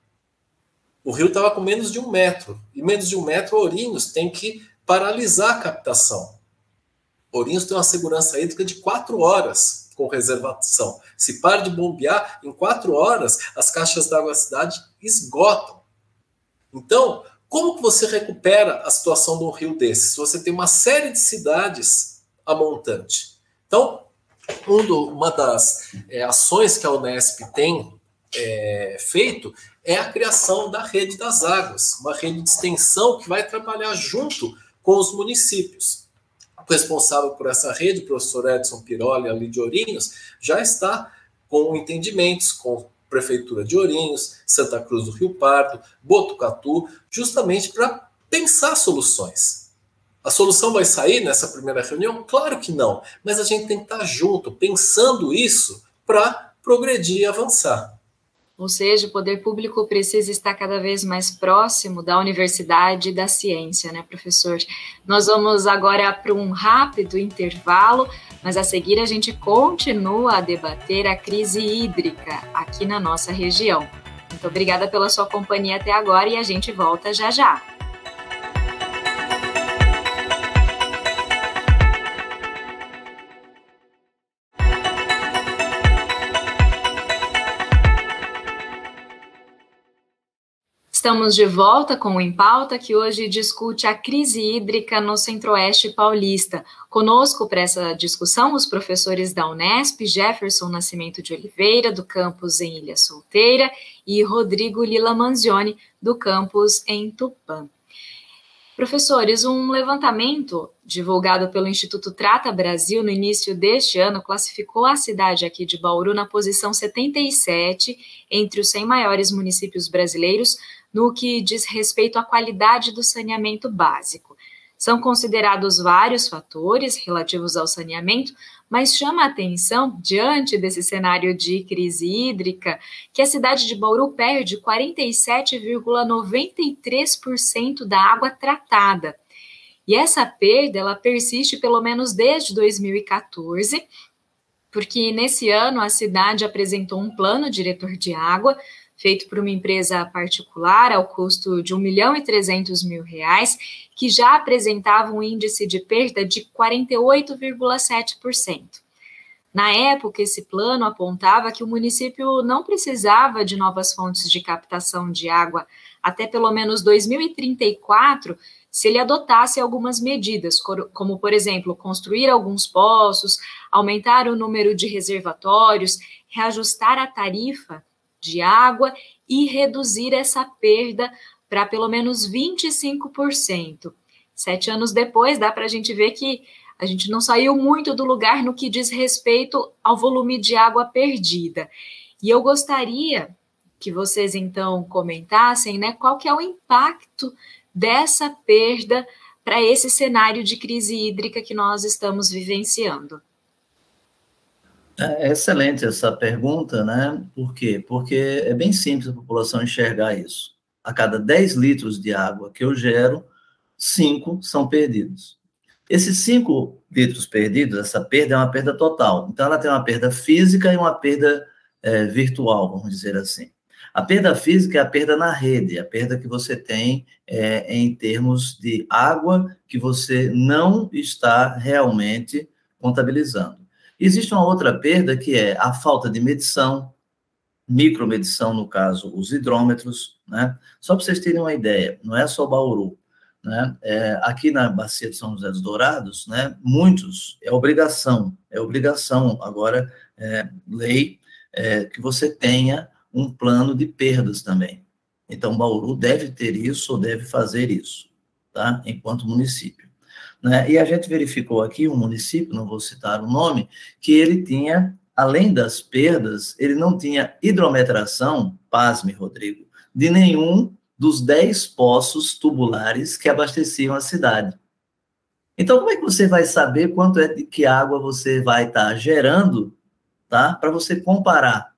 O rio estava com menos de 1 metro. E menos de 1 metro, Ourinhos tem que paralisar a captação. Ourinhos tem uma segurança hídrica de 4 horas com reservação. Se para de bombear, em 4 horas, as caixas d'água da cidade esgotam. Então, como que você recupera a situação de um rio desse? Se você tem uma série de cidades a montante. Então, uma das ações que a Unesp tem feito é a criação da Rede das Águas, uma rede de extensão que vai trabalhar junto com os municípios. O responsável por essa rede, o professor Edson Piroli, ali de Ourinhos, já está com entendimentos com a Prefeitura de Ourinhos, Santa Cruz do Rio Pardo, Botucatu, justamente para pensar soluções. A solução vai sair nessa primeira reunião? Claro que não, mas a gente tem que estar junto, pensando isso para progredir e avançar. Ou seja, o poder público precisa estar cada vez mais próximo da universidade e da ciência, né, professor? Nós vamos agora para um rápido intervalo, mas a seguir a gente continua a debater a crise hídrica aqui na nossa região. Muito obrigada pela sua companhia até agora e a gente volta já já. Estamos de volta com o Em Pauta, que hoje discute a crise hídrica no Centro-Oeste paulista. Conosco para essa discussão, os professores da Unesp, Jefferson Nascimento de Oliveira, do campus em Ilha Solteira, e Rodrigo Lila Manzioni, do campus em Tupã. Professores, um levantamento divulgado pelo Instituto Trata Brasil no início deste ano classificou a cidade aqui de Bauru na posição 77 entre os 100 maiores municípios brasileiros no que diz respeito à qualidade do saneamento básico. São considerados vários fatores relativos ao saneamento, mas chama a atenção, diante desse cenário de crise hídrica, que a cidade de Bauru perde 47,93% da água tratada. E essa perda, ela persiste pelo menos desde 2014, porque nesse ano a cidade apresentou um plano diretor de água, feito por uma empresa particular ao custo de R$ 1.300.000, que já apresentava um índice de perda de 48,7%. Na época, esse plano apontava que o município não precisava de novas fontes de captação de água até pelo menos 2034, se ele adotasse algumas medidas, como, por exemplo, construir alguns poços, aumentar o número de reservatórios, reajustar a tarifa de água e reduzir essa perda para pelo menos 25%. 7 anos depois, dá para a gente ver que a gente não saiu muito do lugar no que diz respeito ao volume de água perdida. E eu gostaria que vocês, então, comentassem, né, qual que é o impacto dessa perda para esse cenário de crise hídrica que nós estamos vivenciando. É excelente essa pergunta, né? Por quê? Porque é bem simples a população enxergar isso. A cada 10 litros de água que eu gero, 5 são perdidos. Esses 5 litros perdidos, essa perda é uma perda total. Então, ela tem uma perda física e uma perda virtual, vamos dizer assim. A perda física é a perda na rede, a perda que você tem em termos de água que você não está realmente contabilizando. Existe uma outra perda que é a falta de medição, micromedição, no caso, os hidrômetros, né? Só para vocês terem uma ideia, não é só Bauru, né? Aqui na Bacia de São José dos Dourados, né, muitos, é obrigação agora, lei, que você tenha um plano de perdas também. Então, Bauru deve ter isso ou deve fazer isso, tá? Enquanto município. Né? E a gente verificou aqui um município, não vou citar o nome, que ele tinha, além das perdas, ele não tinha hidrometração, pasme, Rodrigo, de nenhum dos 10 poços tubulares que abasteciam a cidade. Então, como é que você vai saber quanto é de que água você vai estar gerando, tá? Para você comparar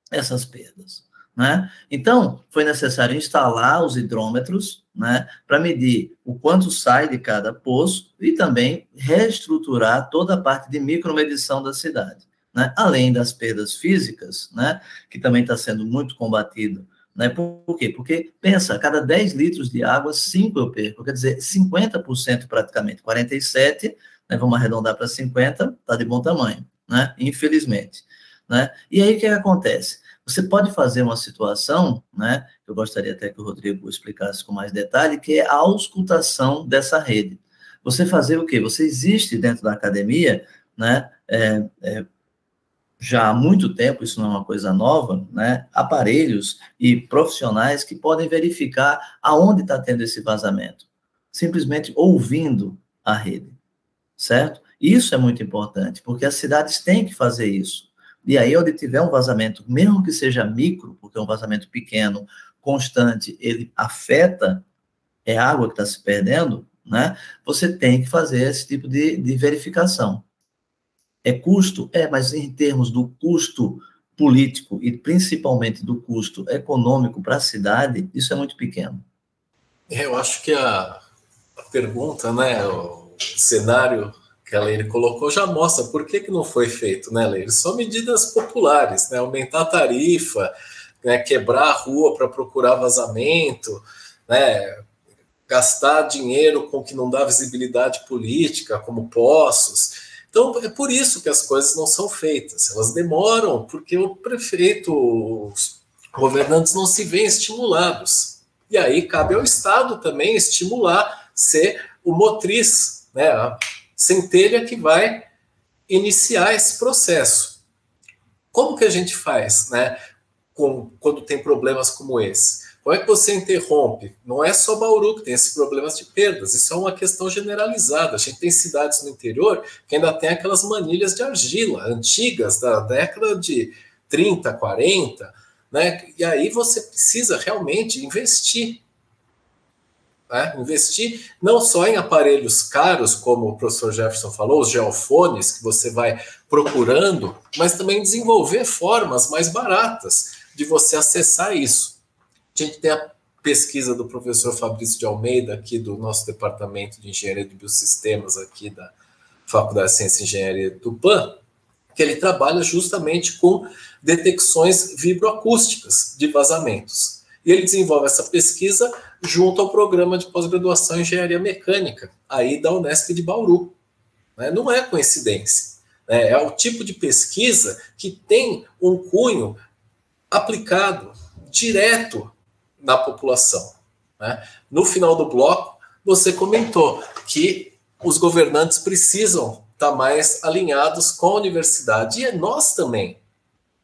essas perdas, né? Então, foi necessário instalar os hidrômetros, né, para medir o quanto sai de cada poço e também reestruturar toda a parte de micromedição da cidade, né? Além das perdas físicas, né, que também está sendo muito combatido, né? Por quê? Porque, pensa, a cada 10 litros de água, 5 eu perco, quer dizer, 50% praticamente, 47%, né, vamos arredondar para 50%, está de bom tamanho, né? Infelizmente. Né? E aí, o que acontece? Você pode fazer uma situação, né, eu gostaria até que o Rodrigo explicasse com mais detalhe, que é a auscultação dessa rede. Você fazer o quê? Você existe dentro da academia, né, já há muito tempo, isso não é uma coisa nova, né, aparelhos e profissionais que podem verificar aonde está tendo esse vazamento, simplesmente ouvindo a rede, certo? Isso é muito importante, porque as cidades têm que fazer isso. E aí, onde tiver um vazamento, mesmo que seja micro, porque é um vazamento pequeno, constante, ele afeta, é água que está se perdendo, né? Você tem que fazer esse tipo de verificação. É custo? Mas em termos do custo político e principalmente do custo econômico para a cidade, isso é muito pequeno. Eu acho que a pergunta, né, o cenário que a Leire colocou já mostra por que não foi feito, né, Leire? São medidas populares, né? Aumentar a tarifa, né? Quebrar a rua para procurar vazamento, né? Gastar dinheiro com o que não dá visibilidade política, como poços. Então, é por isso que as coisas não são feitas. Elas demoram, porque o prefeito, os governantes não se veem estimulados E aí cabe ao Estado também estimular, ser o motriz, né, a centelha que vai iniciar esse processo. Como que a gente faz, né, quando tem problemas como esse? Como é que você interrompe? Não é só Bauru que tem esses problemas de perdas, isso é uma questão generalizada. A gente tem cidades no interior que ainda tem aquelas manilhas de argila antigas da década de 30, 40, né? E aí você precisa realmente investir. Né? Investir não só em aparelhos caros, como o professor Jefferson falou, os geofones que você vai procurando, mas também desenvolver formas mais baratas de você acessar isso. A gente tem a pesquisa do professor Fabrício de Almeida, aqui do nosso departamento de Engenharia de Biosistemas, aqui da Faculdade de Ciência e Engenharia do PAN, que ele trabalha justamente com detecções vibroacústicas de vazamentos. E ele desenvolve essa pesquisa junto ao programa de pós-graduação em Engenharia Mecânica, aí da Unesp de Bauru. Não é coincidência. É o tipo de pesquisa que tem um cunho aplicado direto na população. No final do bloco, você comentou que os governantes precisam estar mais alinhados com a universidade, e nós também.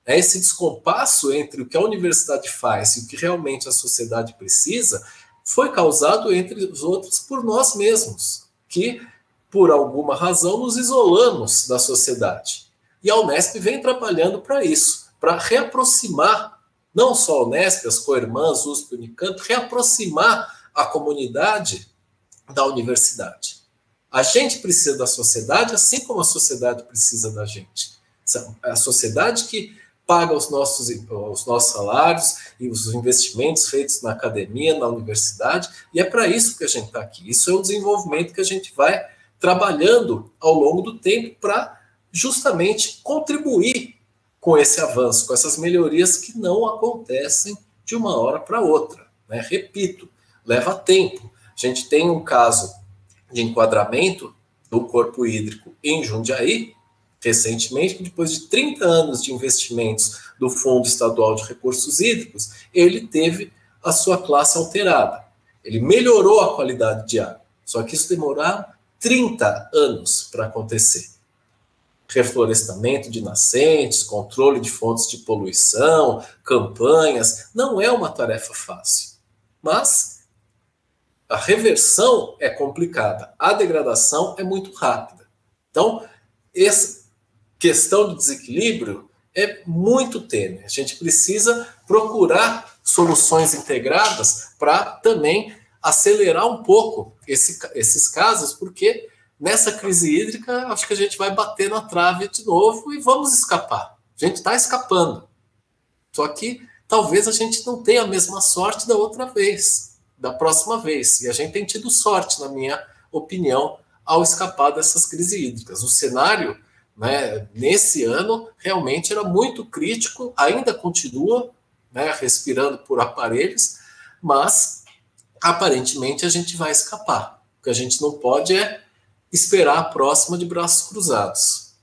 Esse descompasso entre o que a universidade faz e o que realmente a sociedade precisa foi causado, entre os outros, por nós mesmos, que, por alguma razão, nos isolamos da sociedade. E a Unesp vem trabalhando para isso, para reaproximar, não só a Unesp, as co-irmãs, USP e Unicamp, reaproximar a comunidade da universidade. A gente precisa da sociedade, assim como a sociedade precisa da gente. A sociedade que paga os nossos salários e os investimentos feitos na academia, na universidade, e é para isso que a gente está aqui. Isso é o desenvolvimento que a gente vai trabalhando ao longo do tempo para justamente contribuir com esse avanço, com essas melhorias que não acontecem de uma hora para outra. Repito, leva tempo. A gente tem um caso de enquadramento do corpo hídrico em Jundiaí, recentemente, depois de 30 anos de investimentos do Fundo Estadual de Recursos Hídricos, ele teve a sua classe alterada. Ele melhorou a qualidade de água, só que isso demorou 30 anos para acontecer. Reflorestamento de nascentes, controle de fontes de poluição, campanhas, não é uma tarefa fácil. Mas a reversão é complicada, a degradação é muito rápida. Então, essa questão de desequilíbrio é muito tênue. A gente precisa procurar soluções integradas para também acelerar um pouco esses casos, porque nessa crise hídrica acho que a gente vai bater na trave de novo e vamos escapar. A gente está escapando. Só que talvez a gente não tenha a mesma sorte da outra vez, da próxima vez. E a gente tem tido sorte, na minha opinião, ao escapar dessas crises hídricas. O cenário, nesse ano, realmente era muito crítico, ainda continua, respirando por aparelhos, mas aparentemente a gente vai escapar. O que a gente não pode é esperar a próxima de braços cruzados.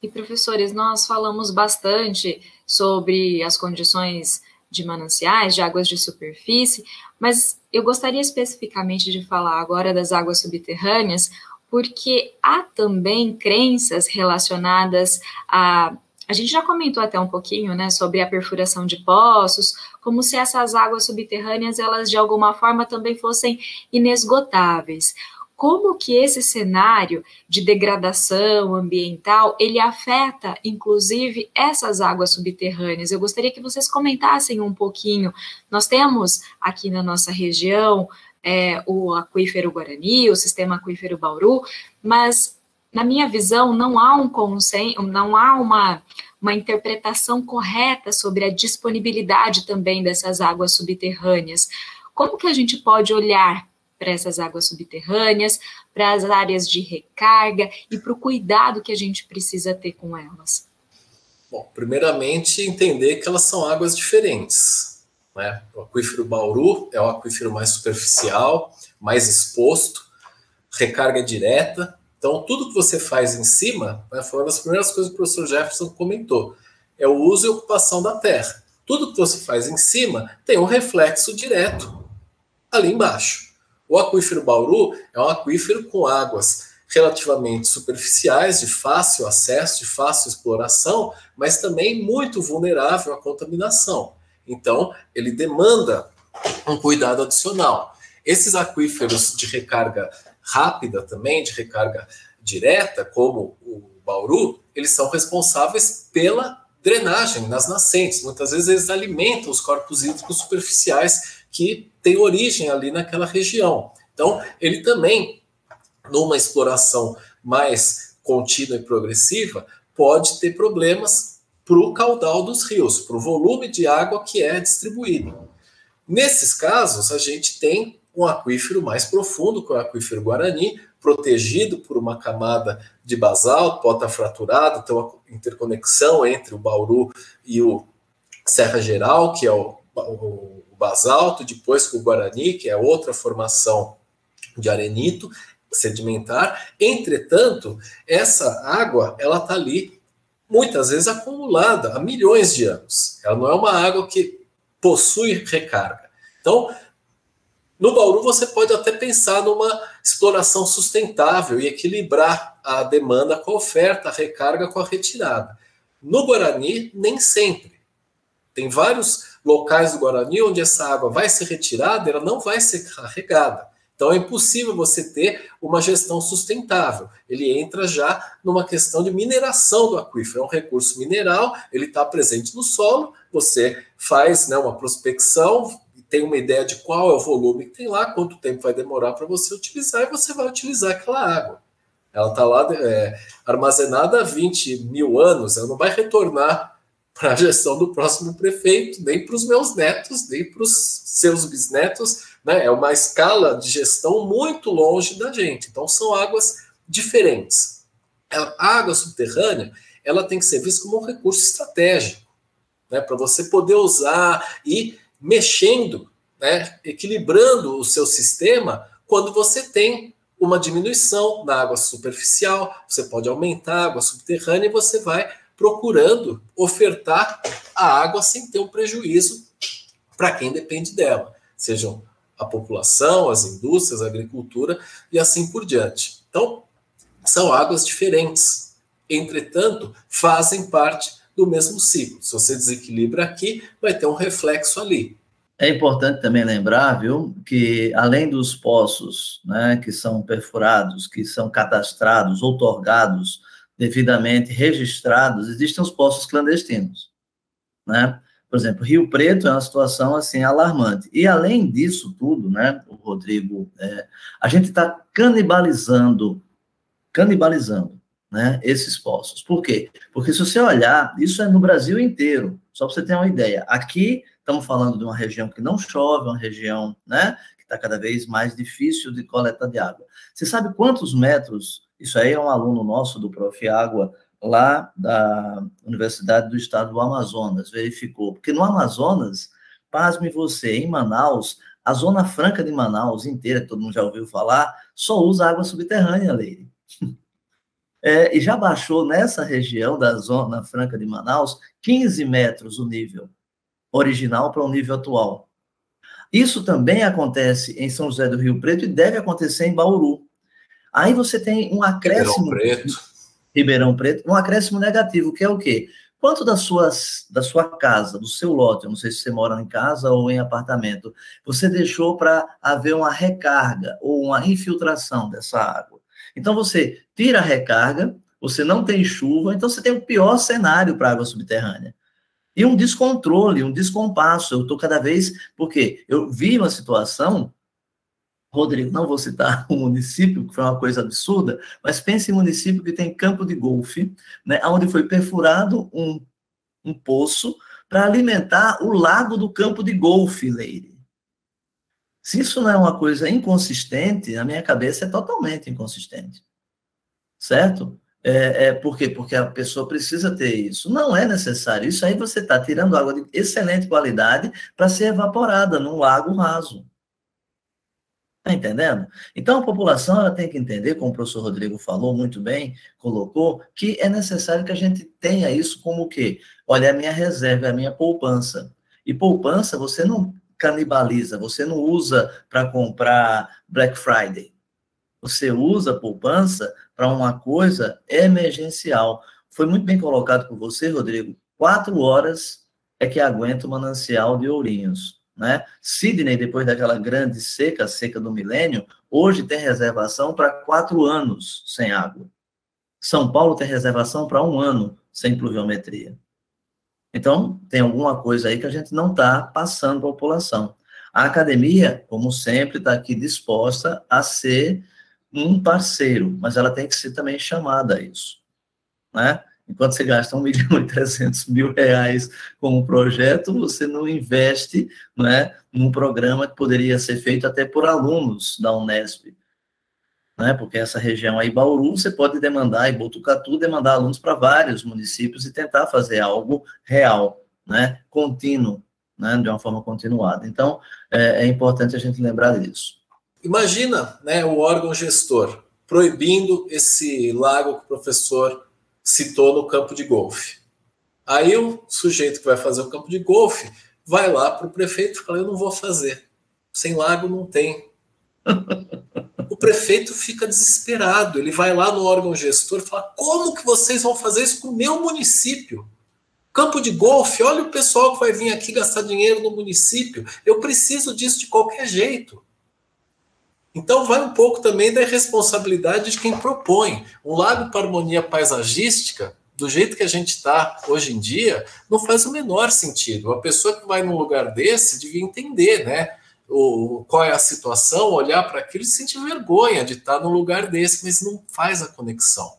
E, professores, nós falamos bastante sobre as condições de mananciais, de águas de superfície, mas eu gostaria especificamente de falar agora das águas subterrâneas, porque há também crenças relacionadas a gente já comentou até um pouquinho, sobre a perfuração de poços, como se essas águas subterrâneas, elas de alguma forma também fossem inesgotáveis. Como que esse cenário de degradação ambiental, ele afeta, inclusive, essas águas subterrâneas? Eu gostaria que vocês comentassem um pouquinho. Nós temos aqui na nossa região o aquífero Guarani, o sistema aquífero Bauru, mas, na minha visão, não há um consenso, não há uma interpretação correta sobre a disponibilidade também dessas águas subterrâneas. Como que a gente pode olhar para essas águas subterrâneas, para as áreas de recarga e para o cuidado que a gente precisa ter com elas? Bom, primeiramente, entender que elas são águas diferentes. O aquífero Bauru é o aquífero mais superficial, mais exposto, recarga direta. Então, tudo que você faz em cima, foi uma das primeiras coisas que o professor Jefferson comentou, é o uso e ocupação da terra. Tudo que você faz em cima tem um reflexo direto ali embaixo. O aquífero Bauru é um aquífero com águas relativamente superficiais, de fácil acesso, de fácil exploração, mas também muito vulnerável à contaminação. Então, ele demanda um cuidado adicional. Esses aquíferos de recarga rápida também, de recarga direta, como o Bauru, eles são responsáveis pela drenagem nas nascentes. Muitas vezes eles alimentam os corpos hídricos superficiais que têm origem ali naquela região. Então, ele também, numa exploração mais contínua e progressiva, pode ter problemas para o caudal dos rios, para o volume de água que é distribuído. Nesses casos, a gente tem um aquífero mais profundo, que é o aquífero Guarani, protegido por uma camada de basalto, potafraturado, então a interconexão entre o Bauru e o Serra Geral, que é o basalto, depois com o Guarani, que é outra formação de arenito sedimentar. Entretanto, essa água, ela está ali, muitas vezes acumulada há milhões de anos. Ela não é uma água que possui recarga. Então, no Bauru, você pode até pensar numa exploração sustentável e equilibrar a demanda com a oferta, a recarga com a retirada. No Guarani, nem sempre. Tem vários locais do Guarani onde essa água vai ser retirada, ela não vai ser carregada. Então, é impossível você ter uma gestão sustentável. Ele entra já numa questão de mineração do aquífero. É um recurso mineral, ele está presente no solo, você faz, né, uma prospecção, tem uma ideia de qual é o volume que tem lá, quanto tempo vai demorar para você utilizar, e você vai utilizar aquela água. Ela está lá armazenada há 20 mil anos, ela não vai retornar para a gestão do próximo prefeito, nem para os meus netos, nem para os seus bisnetos, né? É uma escala de gestão muito longe da gente. Então, são águas diferentes. A água subterrânea, ela tem que ser vista como um recurso estratégico, né? Para você poder usar e mexendo, né, equilibrando o seu sistema quando você tem uma diminuição na água superficial, você pode aumentar a água subterrânea e você vai procurando ofertar a água sem ter um prejuízo para quem depende dela, sejam a população, as indústrias, a agricultura e assim por diante. Então, são águas diferentes, entretanto, fazem parte do mesmo ciclo. Se você desequilibra aqui, vai ter um reflexo ali. É importante também lembrar, viu, que além dos poços, né, que são perfurados, que são cadastrados, outorgados, devidamente registrados, existem os poços clandestinos, né? Por exemplo, Rio Preto é uma situação assim alarmante. E além disso tudo, né, o Rodrigo, a gente está canibalizando, né, esses poços. Por quê? Porque se você olhar, isso é no Brasil inteiro, só para você ter uma ideia. Aqui estamos falando de uma região que não chove, uma região, né, que está cada vez mais difícil de coleta de água. Você sabe quantos metros? Isso aí é um aluno nosso do Prof. Água, lá da Universidade do Estado do Amazonas, verificou. Porque no Amazonas, pasme você, em Manaus, a Zona Franca de Manaus inteira, que todo mundo já ouviu falar, só usa água subterrânea, Leire. E já baixou nessa região da Zona Franca de Manaus 15 metros o nível original para o nível atual. Isso também acontece em São José do Rio Preto e deve acontecer em Bauru. Aí você tem um acréscimo... Ribeirão Preto, um acréscimo negativo, que é o quê? Quanto da sua casa, do seu lote, eu não sei se você mora em casa ou em apartamento, você deixou para haver uma recarga ou uma infiltração dessa água? Então, você tira a recarga, você não tem chuva, então você tem o pior cenário para a água subterrânea. E um descontrole, um descompasso. Eu estou cada vez... Porque eu vi uma situação... Rodrigo, não vou citar o município, que foi uma coisa absurda, mas pense em município que tem campo de golfe, né, onde foi perfurado um poço para alimentar o lago do campo de golfe, Leire. Se isso não é uma coisa inconsistente, na minha cabeça é totalmente inconsistente. Certo? Por quê? Porque a pessoa precisa ter isso. Não é necessário. Isso aí você está tirando água de excelente qualidade para ser evaporada num lago raso. Está entendendo? Então, a população ela tem que entender, como o professor Rodrigo falou muito bem, colocou, que é necessário que a gente tenha isso como o quê? Olha, é a minha reserva, é a minha poupança. E poupança, você não canibaliza, você não usa para comprar Black Friday. Você usa a poupança para uma coisa emergencial. Foi muito bem colocado por você, Rodrigo. 4 horas é que aguenta o manancial de Ourinhos, né? Sydney, depois daquela grande seca, a seca do milênio, hoje tem reservação para 4 anos sem água. São Paulo tem reservação para 1 ano sem pluviometria. Então, tem alguma coisa aí que a gente não está passando para a população. A academia, como sempre, está aqui disposta a ser um parceiro, mas ela tem que ser também chamada a isso, né? Enquanto você gasta 1.300.000 reais com um projeto, você não investe, né, num programa que poderia ser feito até por alunos da Unesp, né? Porque essa região aí, Bauru, você pode demandar, e Botucatu, demandar alunos para vários municípios e tentar fazer algo real, né, contínuo, né, de uma forma continuada. Então, é importante a gente lembrar disso. Imagina, né, o órgão gestor proibindo esse lago que o professor citou no campo de golfe. Aí o sujeito que vai fazer o campo de golfe vai lá para o prefeito e fala, eu não vou fazer. Sem lago não tem. O prefeito fica desesperado. Ele vai lá no órgão gestor e fala, como que vocês vão fazer isso com o meu município? Campo de golfe, olha o pessoal que vai vir aqui gastar dinheiro no município. Eu preciso disso de qualquer jeito. Então vai um pouco também da responsabilidade de quem propõe. Um lago para harmonia paisagística, do jeito que a gente está hoje em dia, não faz o menor sentido. A pessoa que vai num lugar desse devia entender, né, qual é a situação, olhar para aquilo e sentir vergonha de estar num lugar desse, mas não faz a conexão.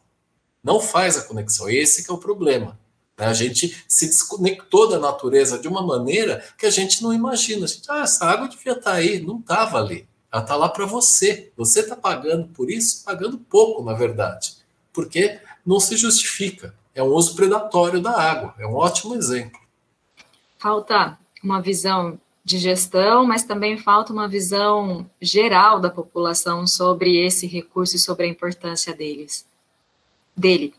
Não faz a conexão. Esse que é o problema. A gente se desconectou da natureza de uma maneira que a gente não imagina. A gente, essa água devia estar aí. Não estava ali. Ela está lá para você. Você está pagando por isso, pagando pouco, na verdade. Porque não se justifica. É um uso predatório da água. É um ótimo exemplo. Falta uma visão de gestão, mas também falta uma visão geral da população sobre esse recurso e sobre a importância dele.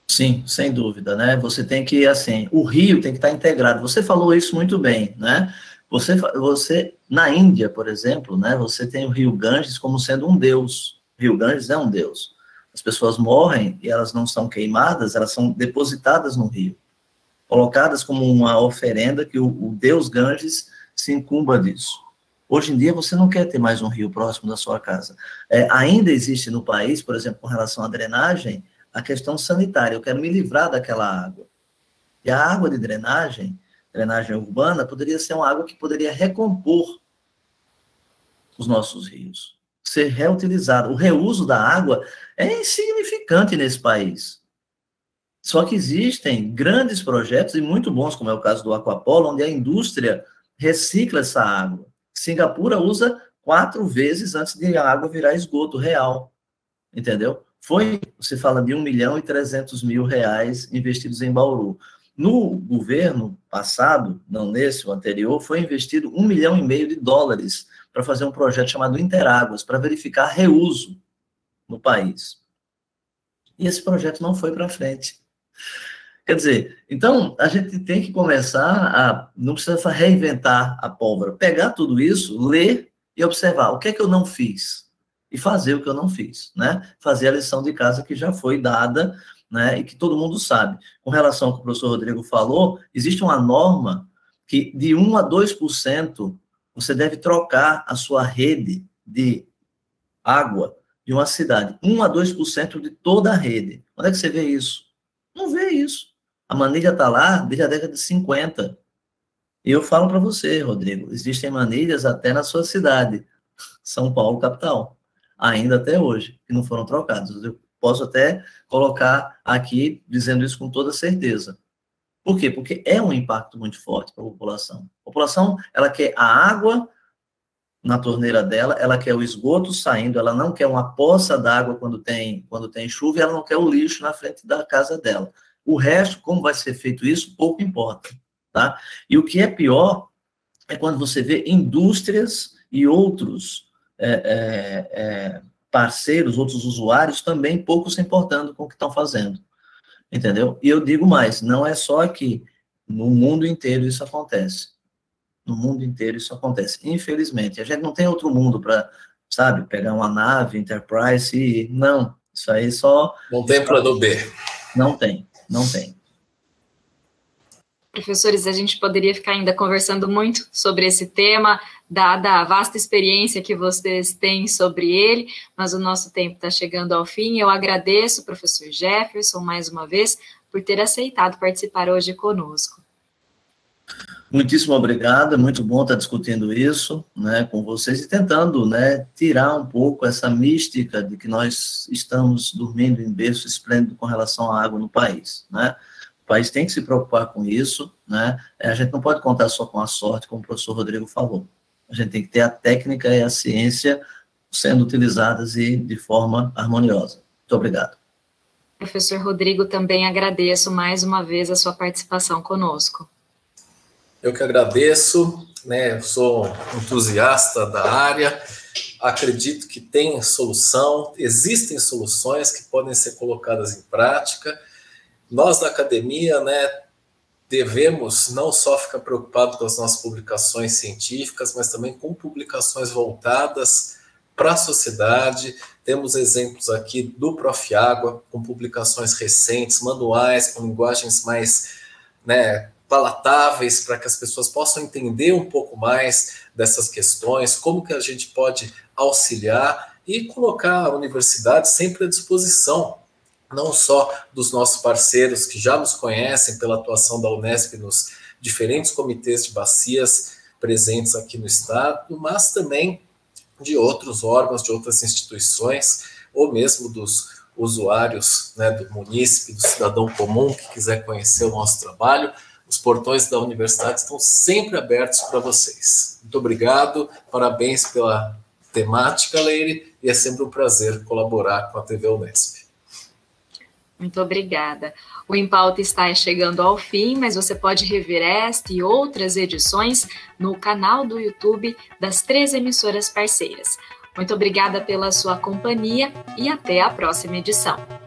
Sim, sem dúvida, né? Você tem que, assim, o rio tem que estar integrado. Você falou isso muito bem, né? Você, na Índia, por exemplo, né, você tem o rio Ganges como sendo um deus. O rio Ganges é um deus. As pessoas morrem e elas não são queimadas, elas são depositadas no rio, colocadas como uma oferenda que o deus Ganges se incumba disso. Hoje em dia, você não quer ter mais um rio próximo da sua casa. Ainda existe no país, por exemplo, com relação à drenagem, a questão sanitária. Eu quero me livrar daquela água. E a água de drenagem urbana, poderia ser uma água que poderia recompor os nossos rios, ser reutilizada. O reuso da água é insignificante nesse país. Só que existem grandes projetos, e muito bons, como é o caso do Aquapolo, onde a indústria recicla essa água. Singapura usa 4 vezes antes de a água virar esgoto real, entendeu? Você fala de 1.300.000 reais investidos em Bauru. No governo passado, não nesse, o anterior, foi investido $1,5 milhão para fazer um projeto chamado Interáguas, para verificar reuso no país. E esse projeto não foi para frente. Quer dizer, então, a gente tem que começar não precisa reinventar a pólvora, pegar tudo isso, ler e observar o que é que eu não fiz e fazer o que eu não fiz, né? Fazer a lição de casa que já foi dada, né, e que todo mundo sabe. Com relação ao que o professor Rodrigo falou, existe uma norma que de 1 a 2% você deve trocar a sua rede de água de uma cidade. 1 a 2% de toda a rede. Onde é que você vê isso? Não vê isso. A manilha está lá desde a década de 50. E eu falo para você, Rodrigo, existem manilhas até na sua cidade, São Paulo, capital, ainda até hoje, que não foram trocadas. Eu posso até colocar aqui, dizendo isso com toda certeza. Por quê? Porque é um impacto muito forte para a população. A população, ela quer a água na torneira dela, ela quer o esgoto saindo, ela não quer uma poça d'água quando tem chuva, e ela não quer o lixo na frente da casa dela. O resto, como vai ser feito isso, pouco importa, tá? E o que é pior é quando você vê indústrias e outros parceiros, outros usuários também pouco se importando com o que estão fazendo, entendeu? E eu digo mais, não é só aqui, no mundo inteiro isso acontece. no mundo inteiro isso acontece. Infelizmente, a gente não tem outro mundo para, sabe, pegar uma nave Enterprise e... Não, isso aí só... Não tem plano B. Não tem, não tem. Professores, a gente poderia ficar ainda conversando muito sobre esse tema, dada a vasta experiência que vocês têm sobre ele, mas o nosso tempo está chegando ao fim. Eu agradeço, professor Jefferson, mais uma vez, por ter aceitado participar hoje conosco. Muitíssimo obrigado, é muito bom estar discutindo isso, né, com vocês e tentando, né, tirar um pouco essa mística de que nós estamos dormindo em berço esplêndido com relação à água no país, né. O país tem que se preocupar com isso, né, a gente não pode contar só com a sorte, como o professor Rodrigo falou. A gente tem que ter a técnica e a ciência sendo utilizadas e de forma harmoniosa. Muito obrigado. Professor Rodrigo, também agradeço mais uma vez a sua participação conosco. Eu que agradeço, né? Eu sou entusiasta da área, acredito que tem solução, existem soluções que podem ser colocadas em prática. Nós da academia, né, devemos não só ficar preocupados com as nossas publicações científicas, mas também com publicações voltadas para a sociedade. Temos exemplos aqui do Prof. Água, com publicações recentes, manuais, com linguagens mais, né, palatáveis, para que as pessoas possam entender um pouco mais dessas questões, como que a gente pode auxiliar e colocar a universidade sempre à disposição, não só dos nossos parceiros que já nos conhecem pela atuação da Unesp nos diferentes comitês de bacias presentes aqui no estado, mas também de outros órgãos, de outras instituições, ou mesmo dos usuários, né, do munícipe, do cidadão comum que quiser conhecer o nosso trabalho. Os portões da universidade estão sempre abertos para vocês. Muito obrigado, parabéns pela temática, Leire, e é sempre um prazer colaborar com a TV Unesp. Muito obrigada. O Em Pauta está chegando ao fim, mas você pode rever esta e outras edições no canal do YouTube das 3 emissoras parceiras. Muito obrigada pela sua companhia e até a próxima edição.